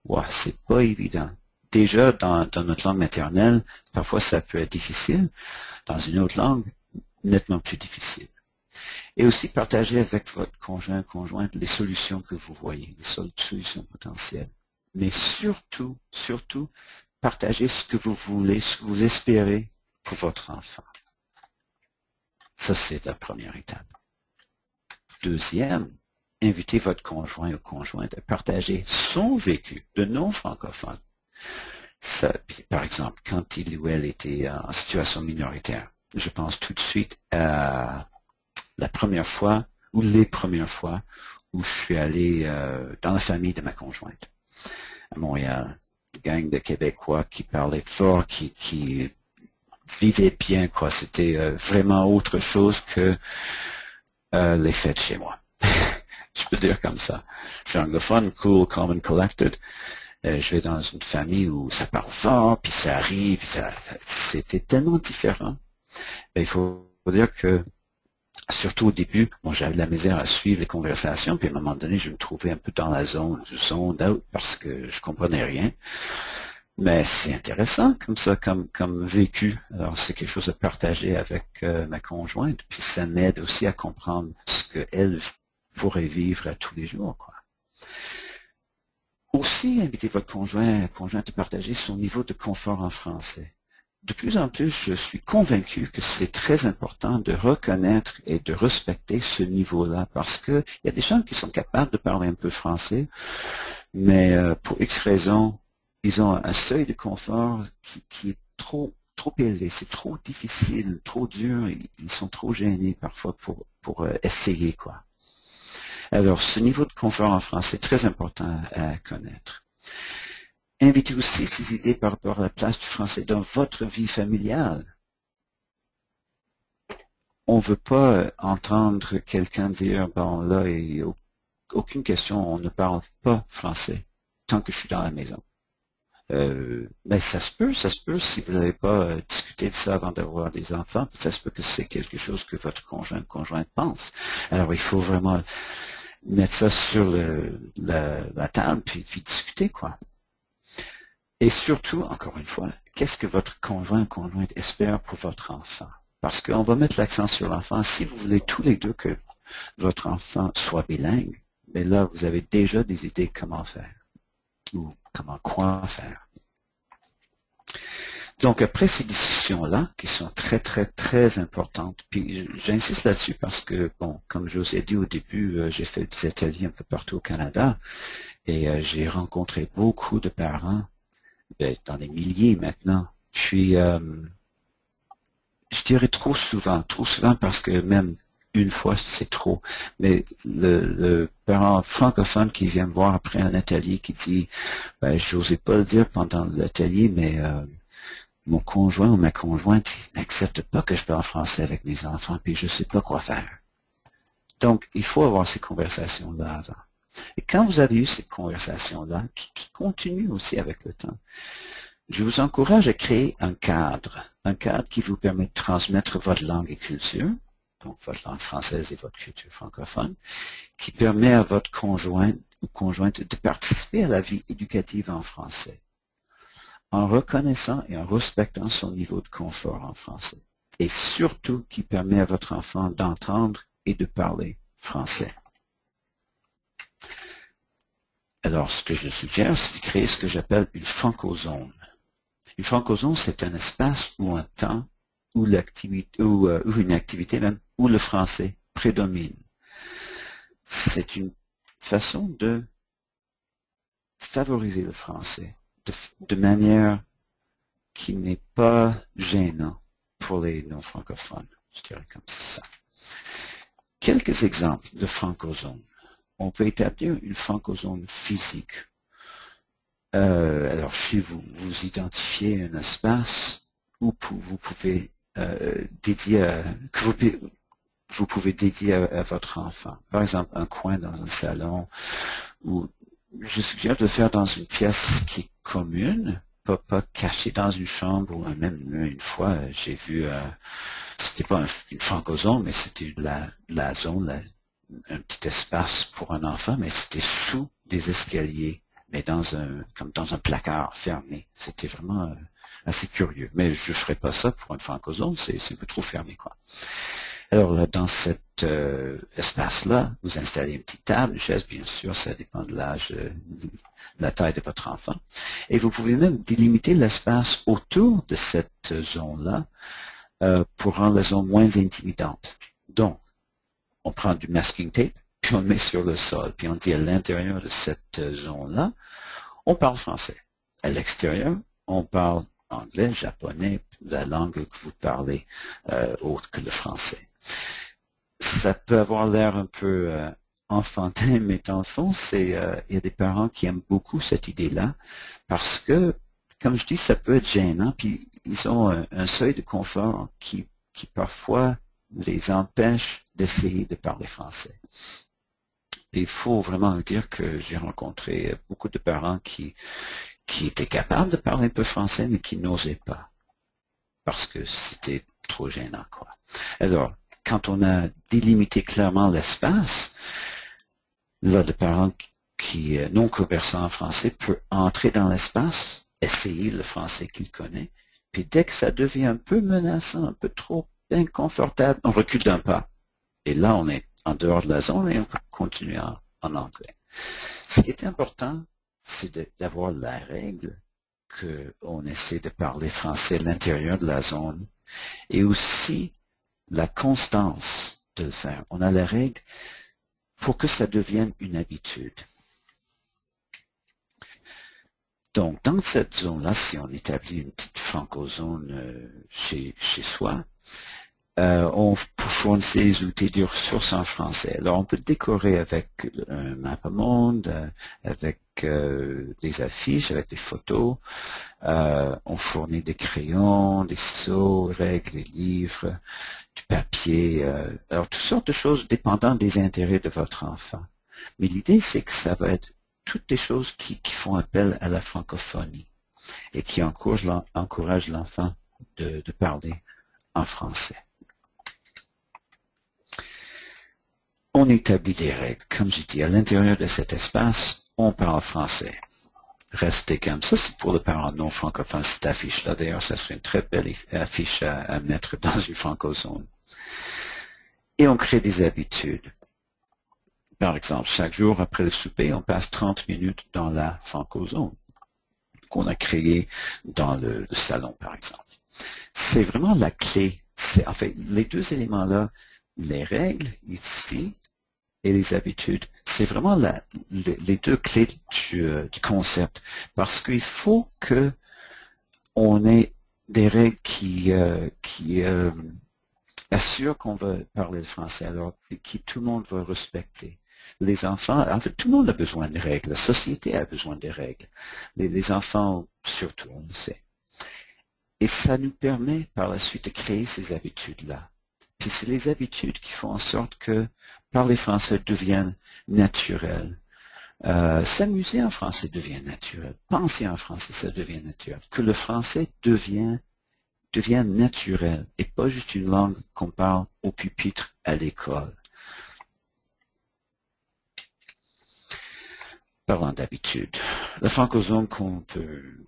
Wow, c'est pas évident. Déjà, dans notre langue maternelle, parfois ça peut être difficile. Dans une autre langue, nettement plus difficile. Et aussi partager avec votre conjointe les solutions que vous voyez, les solutions potentielles. Mais surtout, partagez ce que vous voulez, ce que vous espérez pour votre enfant. Ça, c'est la première étape. Deuxième, invitez votre conjoint ou conjointe à partager son vécu de non-francophone. Par exemple, quand il ou elle était en situation minoritaire, je pense tout de suite à la première fois ou les premières fois où je suis allé dans la famille de ma conjointe à Montréal. Gang de Québécois qui parlaient fort, qui vivaient bien, quoi. C'était vraiment autre chose que les fêtes chez moi. Je peux dire comme ça. Je suis anglophone, cool, calm and collected. Je vais dans une famille où ça parle fort, puis ça rit, puis c'était tellement différent. Et il faut dire que, surtout au début, bon, j'avais de la misère à suivre les conversations, puis à un moment donné, je me trouvais un peu dans la zone out, parce que je comprenais rien. Mais c'est intéressant comme ça, comme vécu. Alors, c'est quelque chose à partager avec ma conjointe, puis ça m'aide aussi à comprendre ce qu'elle pourrait vivre à tous les jours, quoi. Aussi, invitez votre conjointe à partager son niveau de confort en français. De plus en plus, je suis convaincu que c'est très important de reconnaître et de respecter ce niveau-là, parce que il y a des gens qui sont capables de parler un peu français, mais pour X raisons, ils ont un seuil de confort qui est trop élevé, c'est trop difficile, trop dur, ils sont trop gênés parfois pour essayer, quoi. Alors, ce niveau de confort en français est très important à connaître. Invitez aussi ces idées par rapport à la place du français dans votre vie familiale. On ne veut pas entendre quelqu'un dire, bon, là, il n'y a aucune question, on ne parle pas français tant que je suis dans la maison. Mais ça se peut, si vous n'avez pas discuté de ça avant d'avoir des enfants, ça se peut que c'est quelque chose que votre conjointe pense. Alors, il faut vraiment mettre ça sur la table, puis discuter, quoi. Et surtout, encore une fois, qu'est-ce que votre conjointe espère pour votre enfant? Parce qu'on va mettre l'accent sur l'enfant. Si vous voulez tous les deux que votre enfant soit bilingue, mais là, vous avez déjà des idées comment faire ou quoi faire. Donc, après ces discussions-là, qui sont très, très, très importantes, puis j'insiste là-dessus parce que, bon, comme je vous ai dit au début, j'ai fait des ateliers un peu partout au Canada et j'ai rencontré beaucoup de parents, dans les milliers maintenant. Puis, je dirais trop souvent parce que même une fois, c'est trop. Mais le parent francophone qui vient me voir après un atelier qui dit, je n'osais pas le dire pendant l'atelier, mais mon conjoint ou ma conjointe n'accepte pas que je parle français avec mes enfants, puis je ne sais pas quoi faire. Donc, il faut avoir ces conversations-là avant. Et quand vous avez eu cette conversation-là, qui continue aussi avec le temps, je vous encourage à créer un cadre qui vous permet de transmettre votre langue et culture, donc votre langue française et votre culture francophone, qui permet à votre conjoint ou conjointe de participer à la vie éducative en français, en reconnaissant et en respectant son niveau de confort en français, et surtout qui permet à votre enfant d'entendre et de parler français. Alors, ce que je suggère, c'est de créer ce que j'appelle une francozone. Une francozone, c'est un espace ou un temps où l'activité, ou une activité même, où le français prédomine. C'est une façon de favoriser le français de manière qui n'est pas gênante pour les non-francophones, je dirais comme ça. Quelques exemples de francozone. On peut établir une francozone physique. Alors, chez vous, vous identifiez un espace où vous pouvez dédier vous pouvez dédier à votre enfant. Par exemple, un coin dans un salon, ou je suggère de le faire dans une pièce qui est commune, pas caché dans une chambre, ou même une fois, j'ai vu, c'était pas une francozone, mais c'était la zone, un petit espace pour un enfant, mais c'était sous des escaliers, mais comme dans un placard fermé. C'était vraiment assez curieux. Mais je ferai pas ça pour une francozone, c'est un peu trop fermé, quoi. Alors là, dans cet espace-là, vous installez une petite table, une chaise, bien sûr, ça dépend de l'âge, de la taille de votre enfant. Et vous pouvez même délimiter l'espace autour de cette zone-là pour rendre la zone moins intimidante. Donc, on prend du masking tape, puis on le met sur le sol, puis on dit à l'intérieur de cette zone-là, on parle français. À l'extérieur, on parle anglais, japonais, la langue que vous parlez autre que le français. Ça peut avoir l'air un peu enfantin, mais dans le fond, il y a des parents qui aiment beaucoup cette idée-là, parce que, comme je dis, ça peut être gênant, puis ils ont un seuil de confort qui parfois les empêche d'essayer de parler français. Et il faut vraiment dire que j'ai rencontré beaucoup de parents qui étaient capables de parler un peu français, mais qui n'osaient pas, parce que c'était trop gênant, quoi. Alors, quand on a délimité clairement l'espace, là, le parent qui est non conversant en français peut entrer dans l'espace, essayer le français qu'il connaît, puis dès que ça devient un peu menaçant, un peu trop inconfortable, on recule d'un pas. Et là, on est en dehors de la zone et on peut continuer en anglais. Ce qui est important, c'est d'avoir la règle qu'on essaie de parler français à l'intérieur de la zone et aussi la constance de le faire. On a la règle pour que ça devienne une habitude. Donc, dans cette zone-là, si on établit une petite francozone chez soi, on fournit des outils de ressources en français. Alors, on peut décorer avec un mappamonde, avec des affiches, avec des photos. On fournit des crayons, des ciseaux, règles, des livres, du papier. Alors, toutes sortes de choses dépendant des intérêts de votre enfant. Mais l'idée, c'est que ça va être toutes les choses qui font appel à la francophonie et qui encouragent l'enfant de parler en français. On établit des règles. Comme je dis, à l'intérieur de cet espace, on parle français. Restez comme ça. C'est pour le parent non francophone, cette affiche-là. D'ailleurs, ça serait une très belle affiche à mettre dans une francozone. Et on crée des habitudes. Par exemple, chaque jour après le souper, on passe 30 minutes dans la francozone qu'on a créée dans le salon, par exemple. C'est vraiment la clé. En fait, les deux éléments-là, les règles ici et les habitudes, c'est vraiment les deux clés du concept. Parce qu'il faut que on ait des règles qui assurent qu'on va parler le français, alors que tout le monde va respecter. Les enfants, en fait, tout le monde a besoin de règles. La société a besoin de règles. Les enfants, surtout, on le sait. Et ça nous permet, par la suite, de créer ces habitudes-là. Puis c'est les habitudes qui font en sorte que parler français devienne naturel. S'amuser en français devient naturel. Penser en français, ça devient naturel. Que le français devient naturel et pas juste une langue qu'on parle au pupitre à l'école. Parlant d'habitude, la francozone qu'on peut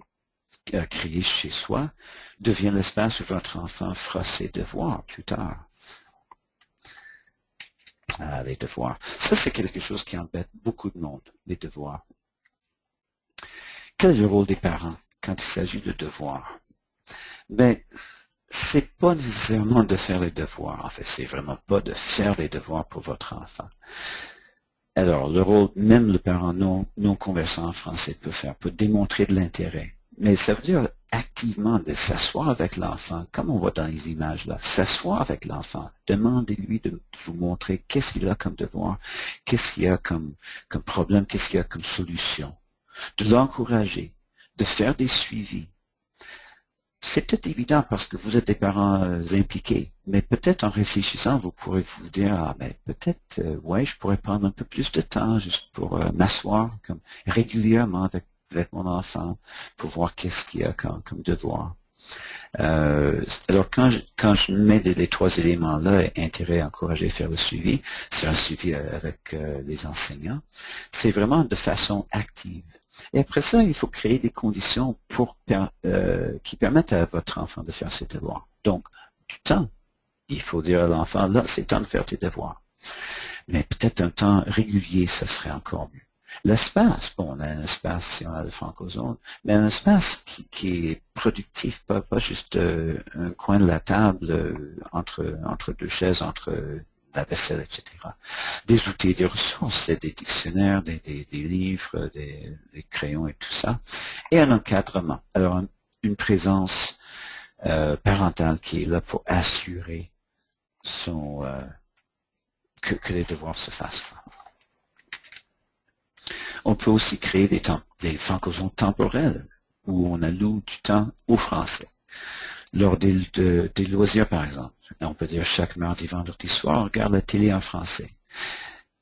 créer chez soi devient l'espace où votre enfant fera ses devoirs plus tard. Ah, les devoirs. Ça, c'est quelque chose qui embête beaucoup de monde, les devoirs. Quel est le rôle des parents quand il s'agit de devoirs? Ben, c'est pas nécessairement de faire les devoirs. En fait, c'est vraiment pas de faire les devoirs pour votre enfant. Alors, le rôle, même le parent non conversant en français peut démontrer de l'intérêt. Mais ça veut dire activement de s'asseoir avec l'enfant, comme on voit dans les images là, s'asseoir avec l'enfant, demandez-lui de vous montrer qu'est-ce qu'il a comme devoir, qu'est-ce qu'il y a comme problème, qu'est-ce qu'il y a comme solution, de l'encourager, de faire des suivis. C'est peut-être évident parce que vous êtes des parents impliqués, mais peut-être en réfléchissant, vous pourrez vous dire, ah, mais peut-être, ouais, je pourrais prendre un peu plus de temps juste pour m'asseoir comme régulièrement avec mon enfant pour voir qu'est-ce qu'il y a comme devoir. Alors quand je mets les trois éléments-là, intérêt, encourager, faire le suivi, c'est un suivi avec les enseignants, c'est vraiment de façon active. Et après ça, il faut créer des conditions qui permettent à votre enfant de faire ses devoirs. Donc, du temps. Il faut dire à l'enfant, là, c'est temps de faire tes devoirs. Mais peut-être un temps régulier, ça serait encore mieux. L'espace, bon, on a un espace si on a le francozone, mais un espace qui est productif, pas juste un coin de la table entre deux chaises, entre la vaisselle, etc. Des outils, des ressources, des dictionnaires, des livres, des crayons et tout ça. Et un encadrement. Alors, une présence parentale qui est là pour assurer que les devoirs se fassent. On peut aussi créer des francozones temporelles où on alloue du temps au français. Lors des loisirs, par exemple, on peut dire chaque mardi, vendredi soir, on regarde la télé en français.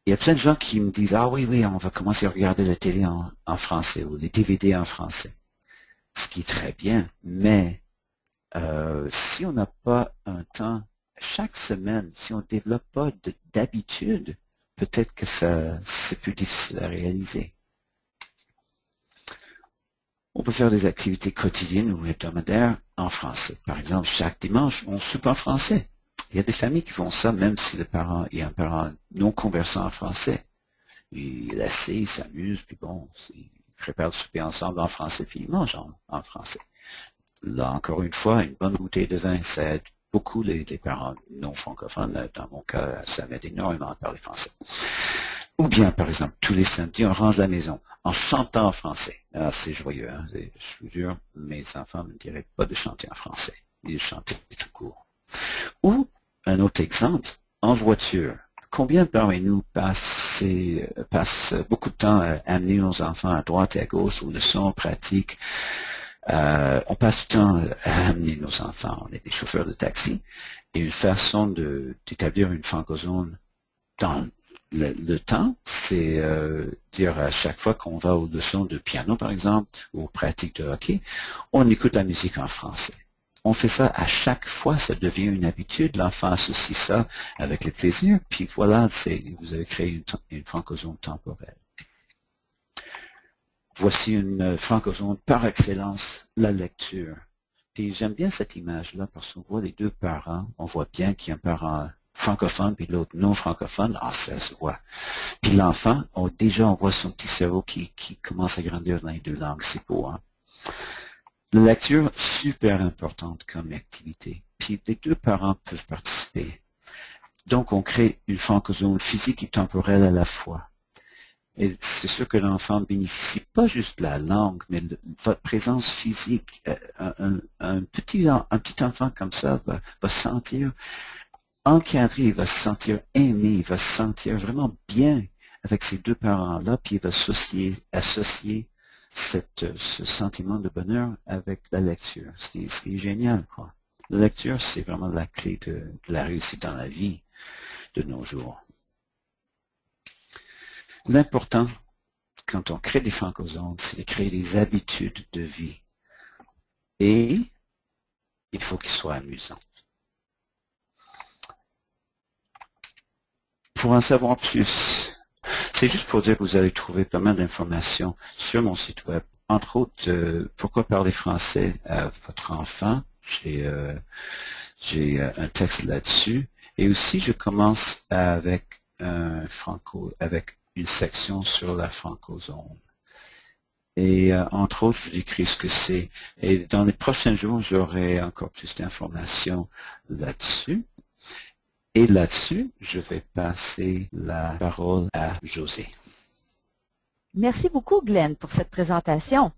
Il y a plein de gens qui me disent, ah oui, on va commencer à regarder la télé en français ou les DVD en français. Ce qui est très bien, mais si on n'a pas un temps chaque semaine, si on ne développe pas d'habitude, peut-être que c'est plus difficile à réaliser. On peut faire des activités quotidiennes ou hebdomadaires en français. Par exemple, chaque dimanche, on soupe en français. Il y a des familles qui font ça, même si il y a un parent non conversant en français. Il est assis, il s'amuse, puis bon, ils préparent le souper ensemble en français, puis ils mangent en français. Là, encore une fois, une bonne bouteille de vin, ça aide beaucoup les parents non francophones. Dans mon cas, ça m'aide énormément à parler français. Ou bien, par exemple, tous les samedis, on range la maison en chantant en français. Ah, c'est joyeux, hein? Je vous jure, mes enfants ne me diraient pas de chanter en français. Ils chantaient tout court. Ou, un autre exemple, en voiture. Combien parmi nous passent beaucoup de temps à amener nos enfants à droite et à gauche aux leçons pratiques? On passe du temps à amener nos enfants. On est des chauffeurs de taxi. Et une façon d'établir une francozone dans le temps, c'est dire à chaque fois qu'on va aux leçons de piano, par exemple, ou aux pratiques de hockey, on écoute la musique en français. On fait ça à chaque fois, ça devient une habitude, l'enfant associe ça avec le plaisir, puis voilà, vous avez créé une francozone temporelle. Voici une francozone par excellence, la lecture. Puis j'aime bien cette image-là parce qu'on voit les deux parents, on voit bien qu'il y a un parent francophone puis l'autre non francophone, ça se voit. Puis l'enfant, déjà on voit son petit cerveau qui commence à grandir dans les deux langues, c'est beau, hein. La lecture, super importante comme activité. Puis les deux parents peuvent participer. Donc on crée une francozone physique et temporelle à la fois. Et c'est sûr que l'enfant bénéficie pas juste de la langue, mais de votre présence physique. Un petit enfant comme ça va se sentir encadré, il va se sentir aimé, il va se sentir vraiment bien avec ces deux parents-là, puis il va associer ce sentiment de bonheur avec la lecture, ce qui est génial, quoi. La lecture, c'est vraiment la clé de la réussite dans la vie de nos jours. L'important, quand on crée des francozones, c'est de créer des habitudes de vie. Et il faut qu'ils soient amusants. Pour en savoir plus, c'est juste pour dire que vous allez trouver pas mal d'informations sur mon site web. Entre autres, pourquoi parler français à votre enfant. J'ai un texte là-dessus. Et aussi, je commence avec une section sur la francozone. Et entre autres, je décris ce que c'est. Et dans les prochains jours, j'aurai encore plus d'informations là-dessus. Et là-dessus, je vais passer la parole à José. Merci beaucoup, Glenn, pour cette présentation.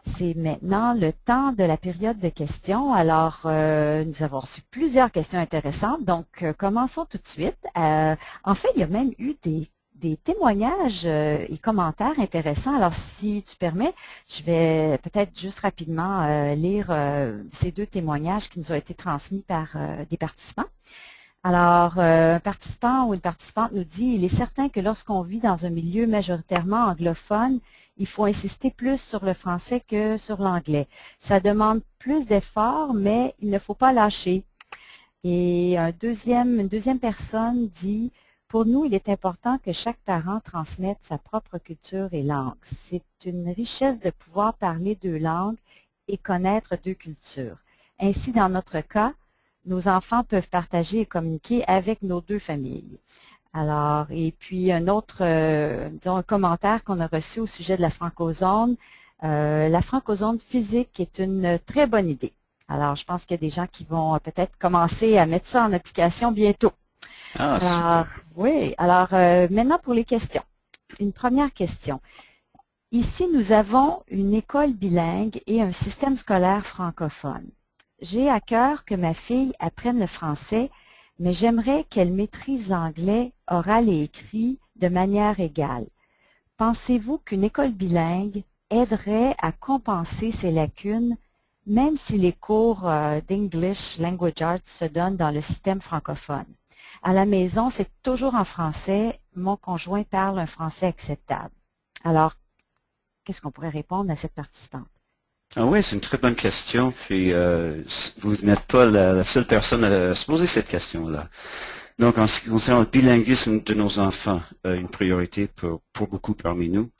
C'est maintenant le temps de la période de questions. Alors, nous avons reçu plusieurs questions intéressantes, donc commençons tout de suite. En fait, il y a même eu des témoignages et commentaires intéressants. Alors, si tu permets, je vais peut-être juste rapidement lire ces deux témoignages qui nous ont été transmis par des participants. Alors, un participant ou une participante nous dit « Il est certain que lorsqu'on vit dans un milieu majoritairement anglophone, il faut insister plus sur le français que sur l'anglais. Ça demande plus d'efforts, mais il ne faut pas lâcher. » Et une deuxième personne dit « Pour nous, il est important que chaque parent transmette sa propre culture et langue. C'est une richesse de pouvoir parler deux langues et connaître deux cultures. Ainsi, dans notre cas, nos enfants peuvent partager et communiquer avec nos deux familles. » Alors, et puis un autre, disons, un commentaire qu'on a reçu au sujet de la francozone. La francozone physique est une très bonne idée. Alors, je pense qu'il y a des gens qui vont peut-être commencer à mettre ça en application bientôt. Ah, alors, super. Oui, alors maintenant pour les questions. Une première question. Ici, nous avons une école bilingue et un système scolaire francophone. J'ai à cœur que ma fille apprenne le français, mais j'aimerais qu'elle maîtrise l'anglais oral et écrit de manière égale. Pensez-vous qu'une école bilingue aiderait à compenser ces lacunes, même si les cours d'English Language Arts se donnent dans le système francophone? À la maison, c'est toujours en français. Mon conjoint parle un français acceptable. Alors, qu'est-ce qu'on pourrait répondre à cette participante? Ah oui, c'est une très bonne question. Puis vous n'êtes pas la seule personne à se poser cette question-là. Donc, en ce qui concerne le bilinguisme de nos enfants, une priorité pour beaucoup parmi nous.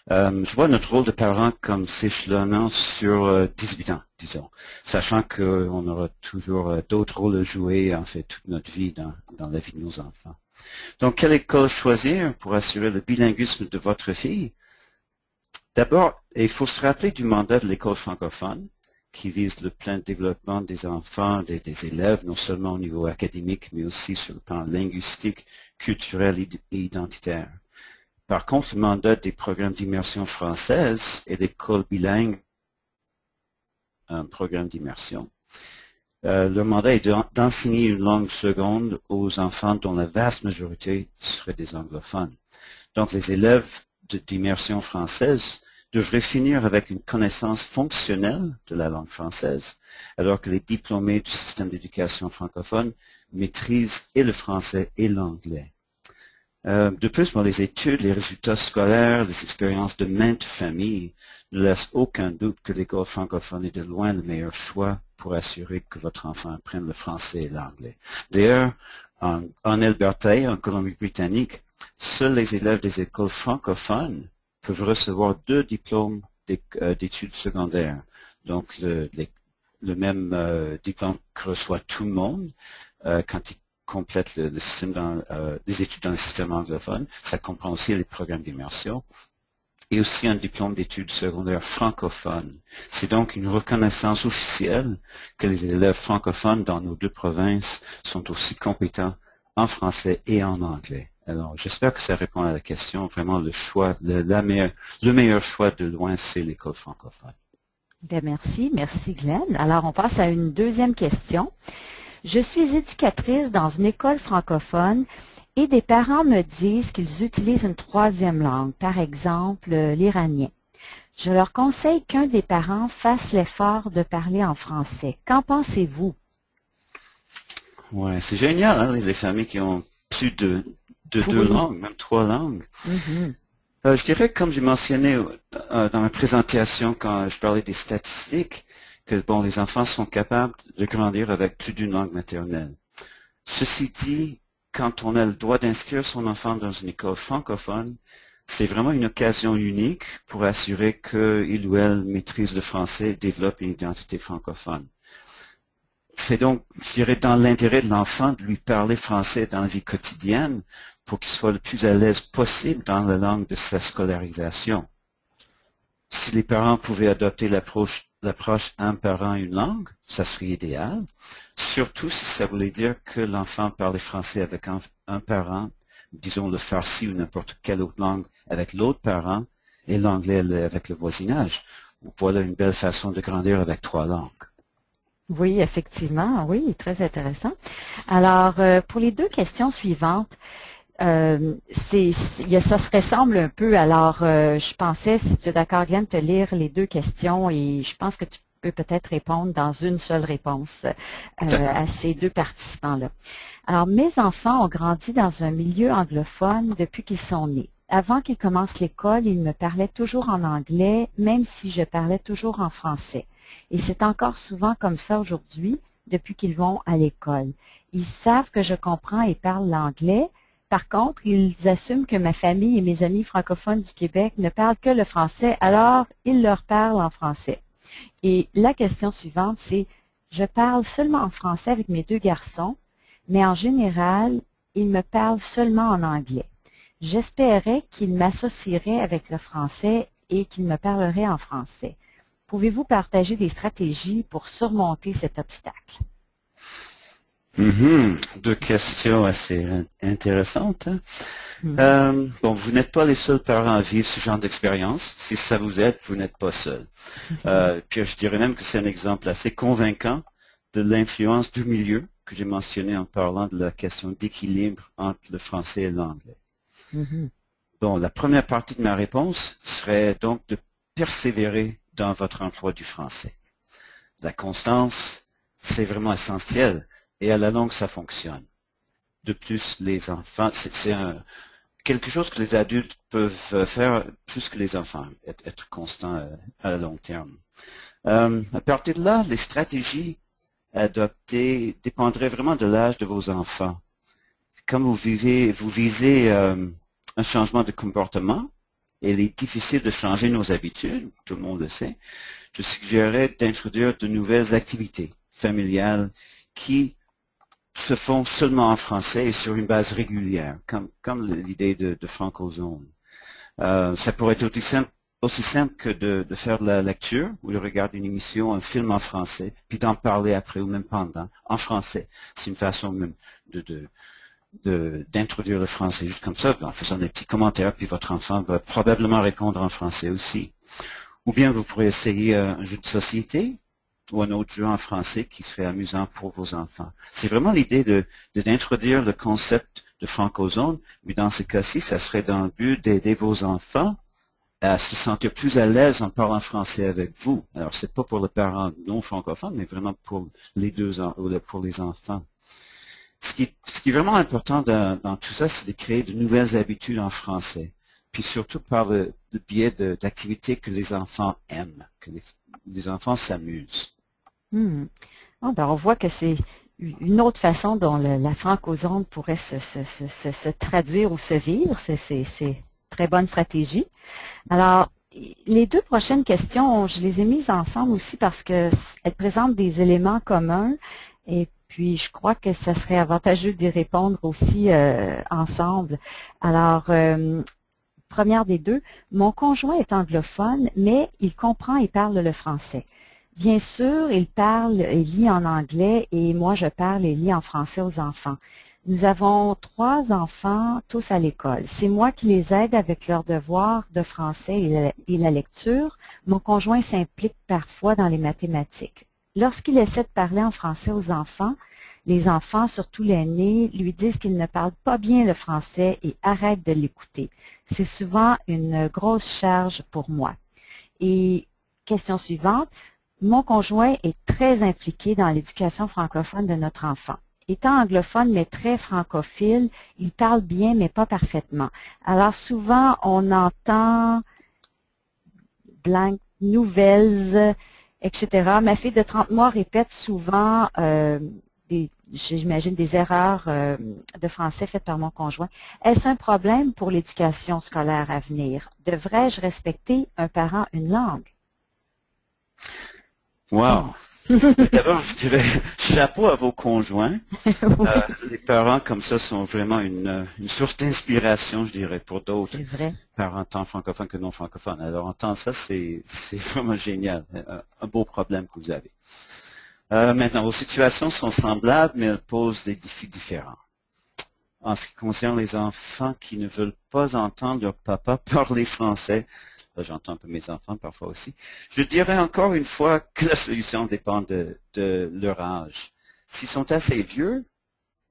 Je vois notre rôle de parent comme s'échelonnant sur 18 ans, disons, sachant qu'on aura toujours d'autres rôles à jouer, en fait, toute notre vie dans la vie de nos enfants. Donc, quelle école choisir pour assurer le bilinguisme de votre fille? D'abord, il faut se rappeler du mandat de l'école francophone qui vise le plein développement des enfants, des élèves, non seulement au niveau académique, mais aussi sur le plan linguistique, culturel et identitaire. Par contre, le mandat des programmes d'immersion française et l'école bilingue, un programme d'immersion, leur mandat est d'enseigner une langue seconde aux enfants dont la vaste majorité seraient des anglophones. Donc, les élèves d'immersion française devraient finir avec une connaissance fonctionnelle de la langue française, alors que les diplômés du système d'éducation francophone maîtrisent et le français et l'anglais. De plus, dans les études, les résultats scolaires, les expériences de maintes familles ne laissent aucun doute que l'école francophone est de loin le meilleur choix pour assurer que votre enfant apprenne le français et l'anglais. D'ailleurs, en Alberta, en Colombie-Britannique, seuls les élèves des écoles francophones peuvent recevoir 2 diplômes d'études secondaires. Donc, le même diplôme que reçoit tout le monde quand il complète le système des études dans le système anglophone. Ça comprend aussi les programmes d'immersion et aussi un diplôme d'études secondaires francophones. C'est donc une reconnaissance officielle que les élèves francophones dans nos 2 provinces sont aussi compétents en français et en anglais. Alors, j'espère que ça répond à la question. Vraiment, le meilleur choix de loin, c'est l'école francophone. Bien, merci Glenn. Alors, on passe à une deuxième question. Je suis éducatrice dans une école francophone et des parents me disent qu'ils utilisent une 3e langue, par exemple l'iranien. Je leur conseille qu'un des parents fasse l'effort de parler en français. Qu'en pensez-vous? Ouais, c'est génial, hein, les familles qui ont plus de 2 langues, même 3 langues. Mm-hmm. Je dirais, comme j'ai mentionné dans ma présentation quand je parlais des statistiques, que bon, les enfants sont capables de grandir avec plus d'une langue maternelle. Ceci dit, quand on a le droit d'inscrire son enfant dans une école francophone, c'est vraiment une occasion unique pour assurer qu'il ou elle maîtrise le français et développe une identité francophone. C'est donc, je dirais, dans l'intérêt de l'enfant de lui parler français dans la vie quotidienne pour qu'il soit le plus à l'aise possible dans la langue de sa scolarisation. Si les parents pouvaient adopter l'approche un parent, une langue, ça serait idéal, surtout si ça voulait dire que l'enfant parlait français avec un parent, disons le farsi ou n'importe quelle autre langue avec l'autre parent, et l'anglais avec le voisinage. Voilà une belle façon de grandir avec 3 langues. Oui, effectivement, oui, très intéressant. Alors, pour les 2 questions suivantes, ça se ressemble un peu. Alors, je pensais, si tu es d'accord, Glenn, te lire les 2 questions et je pense que tu peux peut-être répondre dans une seule réponse à ces 2 participants-là. Alors, mes enfants ont grandi dans un milieu anglophone depuis qu'ils sont nés. Avant qu'ils commencent l'école, ils me parlaient toujours en anglais, même si je parlais toujours en français. Et c'est encore souvent comme ça aujourd'hui, depuis qu'ils vont à l'école. Ils savent que je comprends et parle l'anglais. Par contre, ils assument que ma famille et mes amis francophones du Québec ne parlent que le français, alors ils leur parlent en français. Et la question suivante, c'est, je parle seulement en français avec mes 2 garçons, mais en général, ils me parlent seulement en anglais. J'espérais qu'ils m'associeraient avec le français et qu'ils me parleraient en français. Pouvez-vous partager des stratégies pour surmonter cet obstacle? 2 questions assez intéressantes. Bon, vous n'êtes pas les seuls parents à vivre ce genre d'expérience. Si ça vous aide, vous n'êtes pas seul. Puis je dirais même que c'est un exemple assez convaincant de l'influence du milieu que j'ai mentionné en parlant de la question d'équilibre entre le français et l'anglais. Bon, la première partie de ma réponse serait donc de persévérer dans votre emploi du français. La constance, c'est vraiment essentiel et à la longue, ça fonctionne. De plus, les enfants, c'est quelque chose que les adultes peuvent faire plus que les enfants, être constants à long terme. À partir de là, les stratégies adoptées dépendraient vraiment de l'âge de vos enfants. Comme vous visez un changement de comportement, et il est difficile de changer nos habitudes, tout le monde le sait, je suggérerais d'introduire de nouvelles activités familiales qui se font seulement en français et sur une base régulière, comme l'idée de Francozone. Ça pourrait être aussi simple que de faire de la lecture ou de regarder une émission, un film en français, puis d'en parler après ou même pendant, en français. C'est une façon même d'introduire le français juste comme ça, en faisant des petits commentaires, puis votre enfant va probablement répondre en français aussi. Ou bien vous pourrez essayer un jeu de société ou un autre jeu en français qui serait amusant pour vos enfants. C'est vraiment l'idée d'introduire le concept de Francozone, mais dans ce cas-ci, ça serait dans le but d'aider vos enfants à se sentir plus à l'aise en parlant français avec vous. Alors, c'est pas pour les parents non francophones, mais vraiment pour les pour les enfants. Ce qui est vraiment important dans tout ça, c'est de créer de nouvelles habitudes en français. Puis surtout par le biais d'activités que les enfants aiment, que les enfants s'amusent. Oh, ben on voit que c'est une autre façon dont la francozone pourrait se traduire ou se vivre. C'est très bonne stratégie. Alors, les 2 prochaines questions, je les ai mises ensemble aussi parce qu'elles présentent des éléments communs et puis je crois que ça serait avantageux d'y répondre aussi ensemble. Alors, première des 2, mon conjoint est anglophone, mais il comprend et parle le français. Bien sûr, il parle et lit en anglais et moi je parle et lis en français aux enfants. Nous avons 3 enfants, tous à l'école. C'est moi qui les aide avec leurs devoirs de français et la lecture. Mon conjoint s'implique parfois dans les mathématiques. Lorsqu'il essaie de parler en français aux enfants, les enfants, surtout l'aîné, lui disent qu'il ne parle pas bien le français et arrêtent de l'écouter. C'est souvent une grosse charge pour moi. Et question suivante, mon conjoint est très impliqué dans l'éducation francophone de notre enfant. étant anglophone mais très francophile, il parle bien mais pas parfaitement. Alors souvent, on entend blank, nouvelles, etc. Ma fille de 30 mois répète souvent j'imagine des erreurs de français faites par mon conjoint. Est-ce un problème pour l'éducation scolaire à venir? Devrais-je respecter un parent une langue? Wow! D'abord, je dirais chapeau à vos conjoints. Les parents comme ça sont vraiment une source d'inspiration, je dirais, pour d'autres parents tant francophones que non francophones. Alors, entendre ça, c'est vraiment génial. Un beau problème que vous avez. Maintenant, vos situations sont semblables, mais elles posent des défis différents. En ce qui concerne les enfants qui ne veulent pas entendre leur papa parler français, là, j'entends un peu mes enfants parfois aussi, je dirais encore une fois que la solution dépend de leur âge. S'ils sont assez vieux,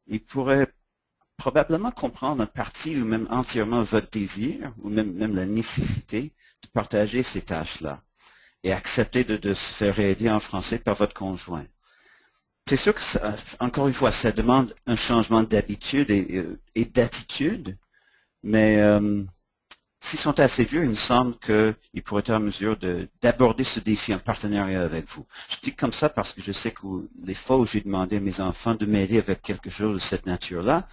ils pourraient probablement comprendre en partie ou même entièrement votre désir, ou même la nécessité de partager ces tâches-là et accepter de se faire aider en français par votre conjoint. C'est sûr que, ça, encore une fois, ça demande un changement d'habitude et d'attitude, mais s'ils sont assez vieux, il me semble qu'ils pourraient être en mesure d'aborder ce défi en partenariat avec vous. Je dis comme ça parce que je sais que les fois où j'ai demandé à mes enfants de m'aider avec quelque chose de cette nature-là,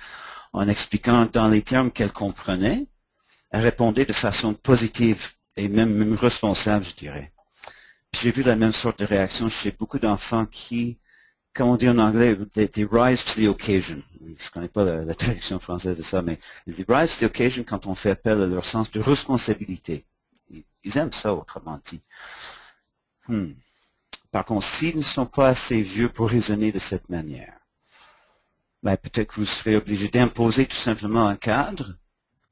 en expliquant dans les termes qu'elles comprenaient, elles répondaient de façon positive et même responsable, je dirais. J'ai vu la même sorte de réaction chez beaucoup d'enfants qui, comme on dit en anglais, they rise to the occasion. Je ne connais pas la traduction française de ça, mais they rise to the occasion quand on fait appel à leur sens de responsabilité. Ils aiment ça, autrement dit. Par contre, s'ils ne sont pas assez vieux pour raisonner de cette manière, ben, peut-être que vous serez obligé d'imposer tout simplement un cadre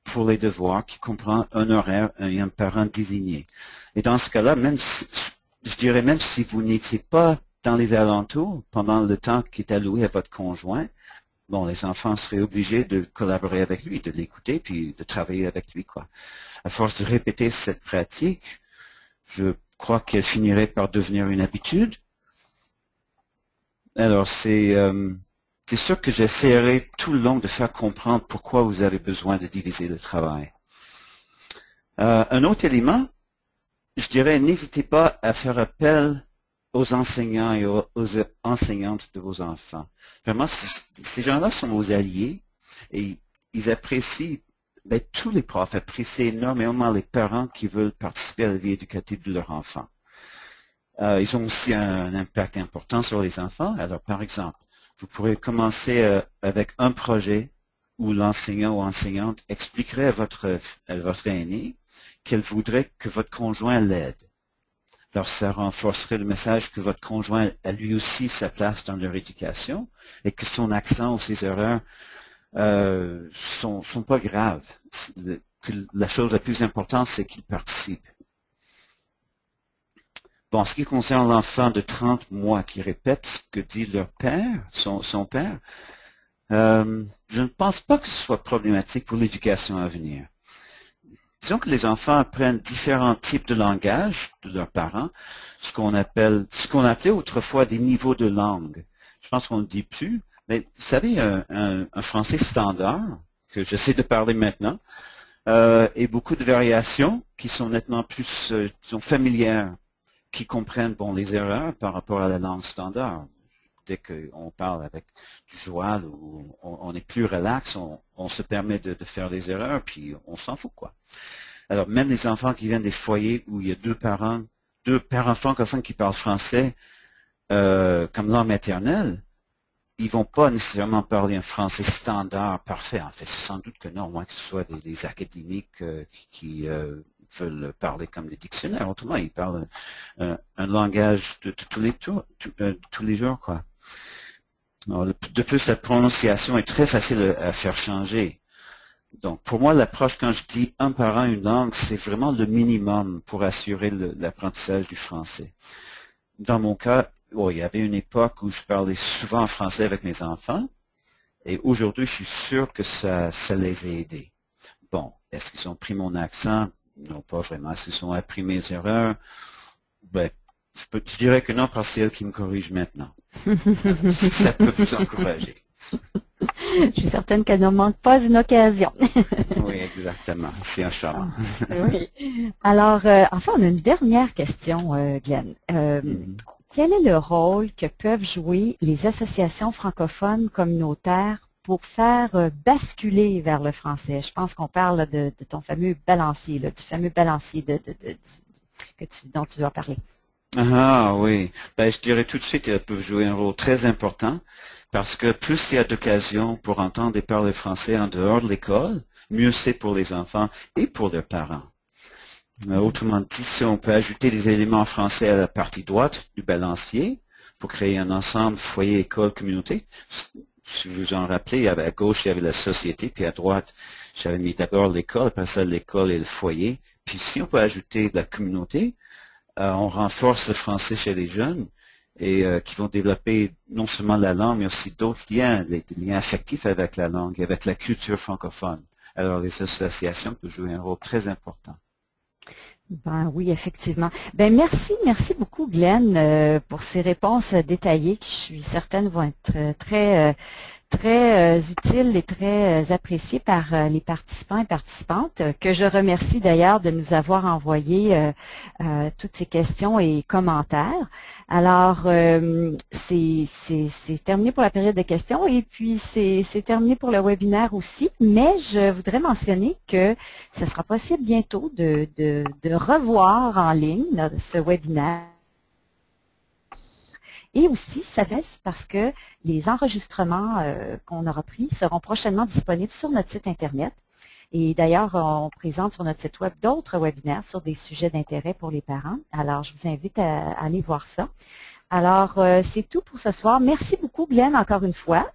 pour les devoirs qui comprend un horaire et un parent désigné. Et dans ce cas-là, je dirais même si vous n'étiez pas dans les alentours pendant le temps qui est alloué à votre conjoint, bon, les enfants seraient obligés de collaborer avec lui, de l'écouter, puis de travailler avec lui, quoi. À force de répéter cette pratique, je crois qu'elle finirait par devenir une habitude. Alors, c'est sûr que j'essaierai tout le long de faire comprendre pourquoi vous avez besoin de diviser le travail. Un autre élément, je dirais, n'hésitez pas à faire appel aux enseignants et aux enseignantes de vos enfants. Vraiment, ces gens-là sont vos alliés et ils apprécient, tous les profs apprécient énormément les parents qui veulent participer à la vie éducative de leur enfant. Ils ont aussi un impact important sur les enfants. Alors, par exemple, vous pourrez commencer avec un projet où l'enseignant ou enseignante expliquerait à votre aîné qu'elle voudrait que votre conjoint l'aide. Alors, ça renforcerait le message que votre conjoint a lui aussi sa place dans leur éducation et que son accent ou ses erreurs sont pas graves. Que la chose la plus importante, c'est qu'il participe. Bon, en ce qui concerne l'enfant de 30 mois qui répète ce que dit leur père, son père, je ne pense pas que ce soit problématique pour l'éducation à venir. Disons que les enfants apprennent différents types de langage de leurs parents, ce qu'on appelait autrefois des niveaux de langue. Je pense qu'on ne le dit plus, mais vous savez, un français standard, que j'essaie de parler maintenant, et beaucoup de variations qui sont nettement plus, disons, familières, qui comprennent, bon, les erreurs par rapport à la langue standard. Dès qu'on parle avec du joual ou on est plus relax, on se permet de faire des erreurs, puis on s'en fout, quoi. Alors, même les enfants qui viennent des foyers où il y a deux parents francophones qui parlent français comme langue maternelle, ils vont pas nécessairement parler un français standard parfait. En fait, c'est sans doute que non, à moins que ce soit des académiques qui veulent parler comme des dictionnaires. Autrement, ils parlent un langage de tous les jours, quoi. Alors, de plus, la prononciation est très facile à faire changer. Donc, pour moi, l'approche quand je dis un parent, une langue, c'est vraiment le minimum pour assurer l'apprentissage du français. Dans mon cas, il y avait une époque où je parlais souvent en français avec mes enfants, et aujourd'hui, je suis sûr que ça les a aidés. Bon, est-ce qu'ils ont pris mon accent? Non, pas vraiment. Est-ce qu'ils ont appris mes erreurs? Ben, je dirais que non, parce que c'est elle qui me corrige maintenant. Ça peut vous encourager. Je suis certaine qu'elle ne manque pas une occasion. Oui, exactement. C'est un charme. Oui. Alors, enfin, on a une dernière question, Glenn. Quel est le rôle que peuvent jouer les associations francophones communautaires pour faire basculer vers le français? Je pense qu'on parle de ton fameux balancier, là, du fameux balancier dont tu dois parler. Ah oui, ben, je dirais tout de suite qu'elles peuvent jouer un rôle très important parce que plus il y a d'occasions pour entendre et parler français en dehors de l'école, mieux c'est pour les enfants et pour leurs parents. Autrement dit, si on peut ajouter des éléments français à la partie droite du balancier pour créer un ensemble foyer, école, communauté, si vous vous en rappelez, à gauche il y avait la société, puis à droite j'avais mis d'abord l'école, après ça l'école et le foyer. Puis si on peut ajouter la communauté, on renforce le français chez les jeunes et qui vont développer non seulement la langue, mais aussi d'autres liens, des liens affectifs avec la langue et avec la culture francophone. Alors les associations peuvent jouer un rôle très important. Ben oui, effectivement. Ben merci beaucoup, Glenn, pour ces réponses détaillées qui, je suis certaine, vont être très utiles et très appréciées par les participants et participantes, que je remercie d'ailleurs de nous avoir envoyé toutes ces questions et commentaires. Alors, c'est terminé pour la période de questions et puis c'est terminé pour le webinaire aussi, mais je voudrais mentionner que ce sera possible bientôt de revoir en ligne ce webinaire. Et aussi, ça reste parce que les enregistrements qu'on aura pris seront prochainement disponibles sur notre site Internet. Et d'ailleurs, on présente sur notre site web d'autres webinaires sur des sujets d'intérêt pour les parents. Alors, je vous invite à aller voir ça. Alors, c'est tout pour ce soir. Merci beaucoup, Glenn, encore une fois.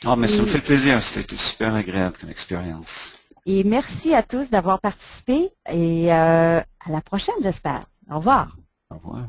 Oh, mais ça me fait plaisir. C'était super agréable comme expérience. Et merci à tous d'avoir participé et à la prochaine, j'espère. Au revoir. Au revoir.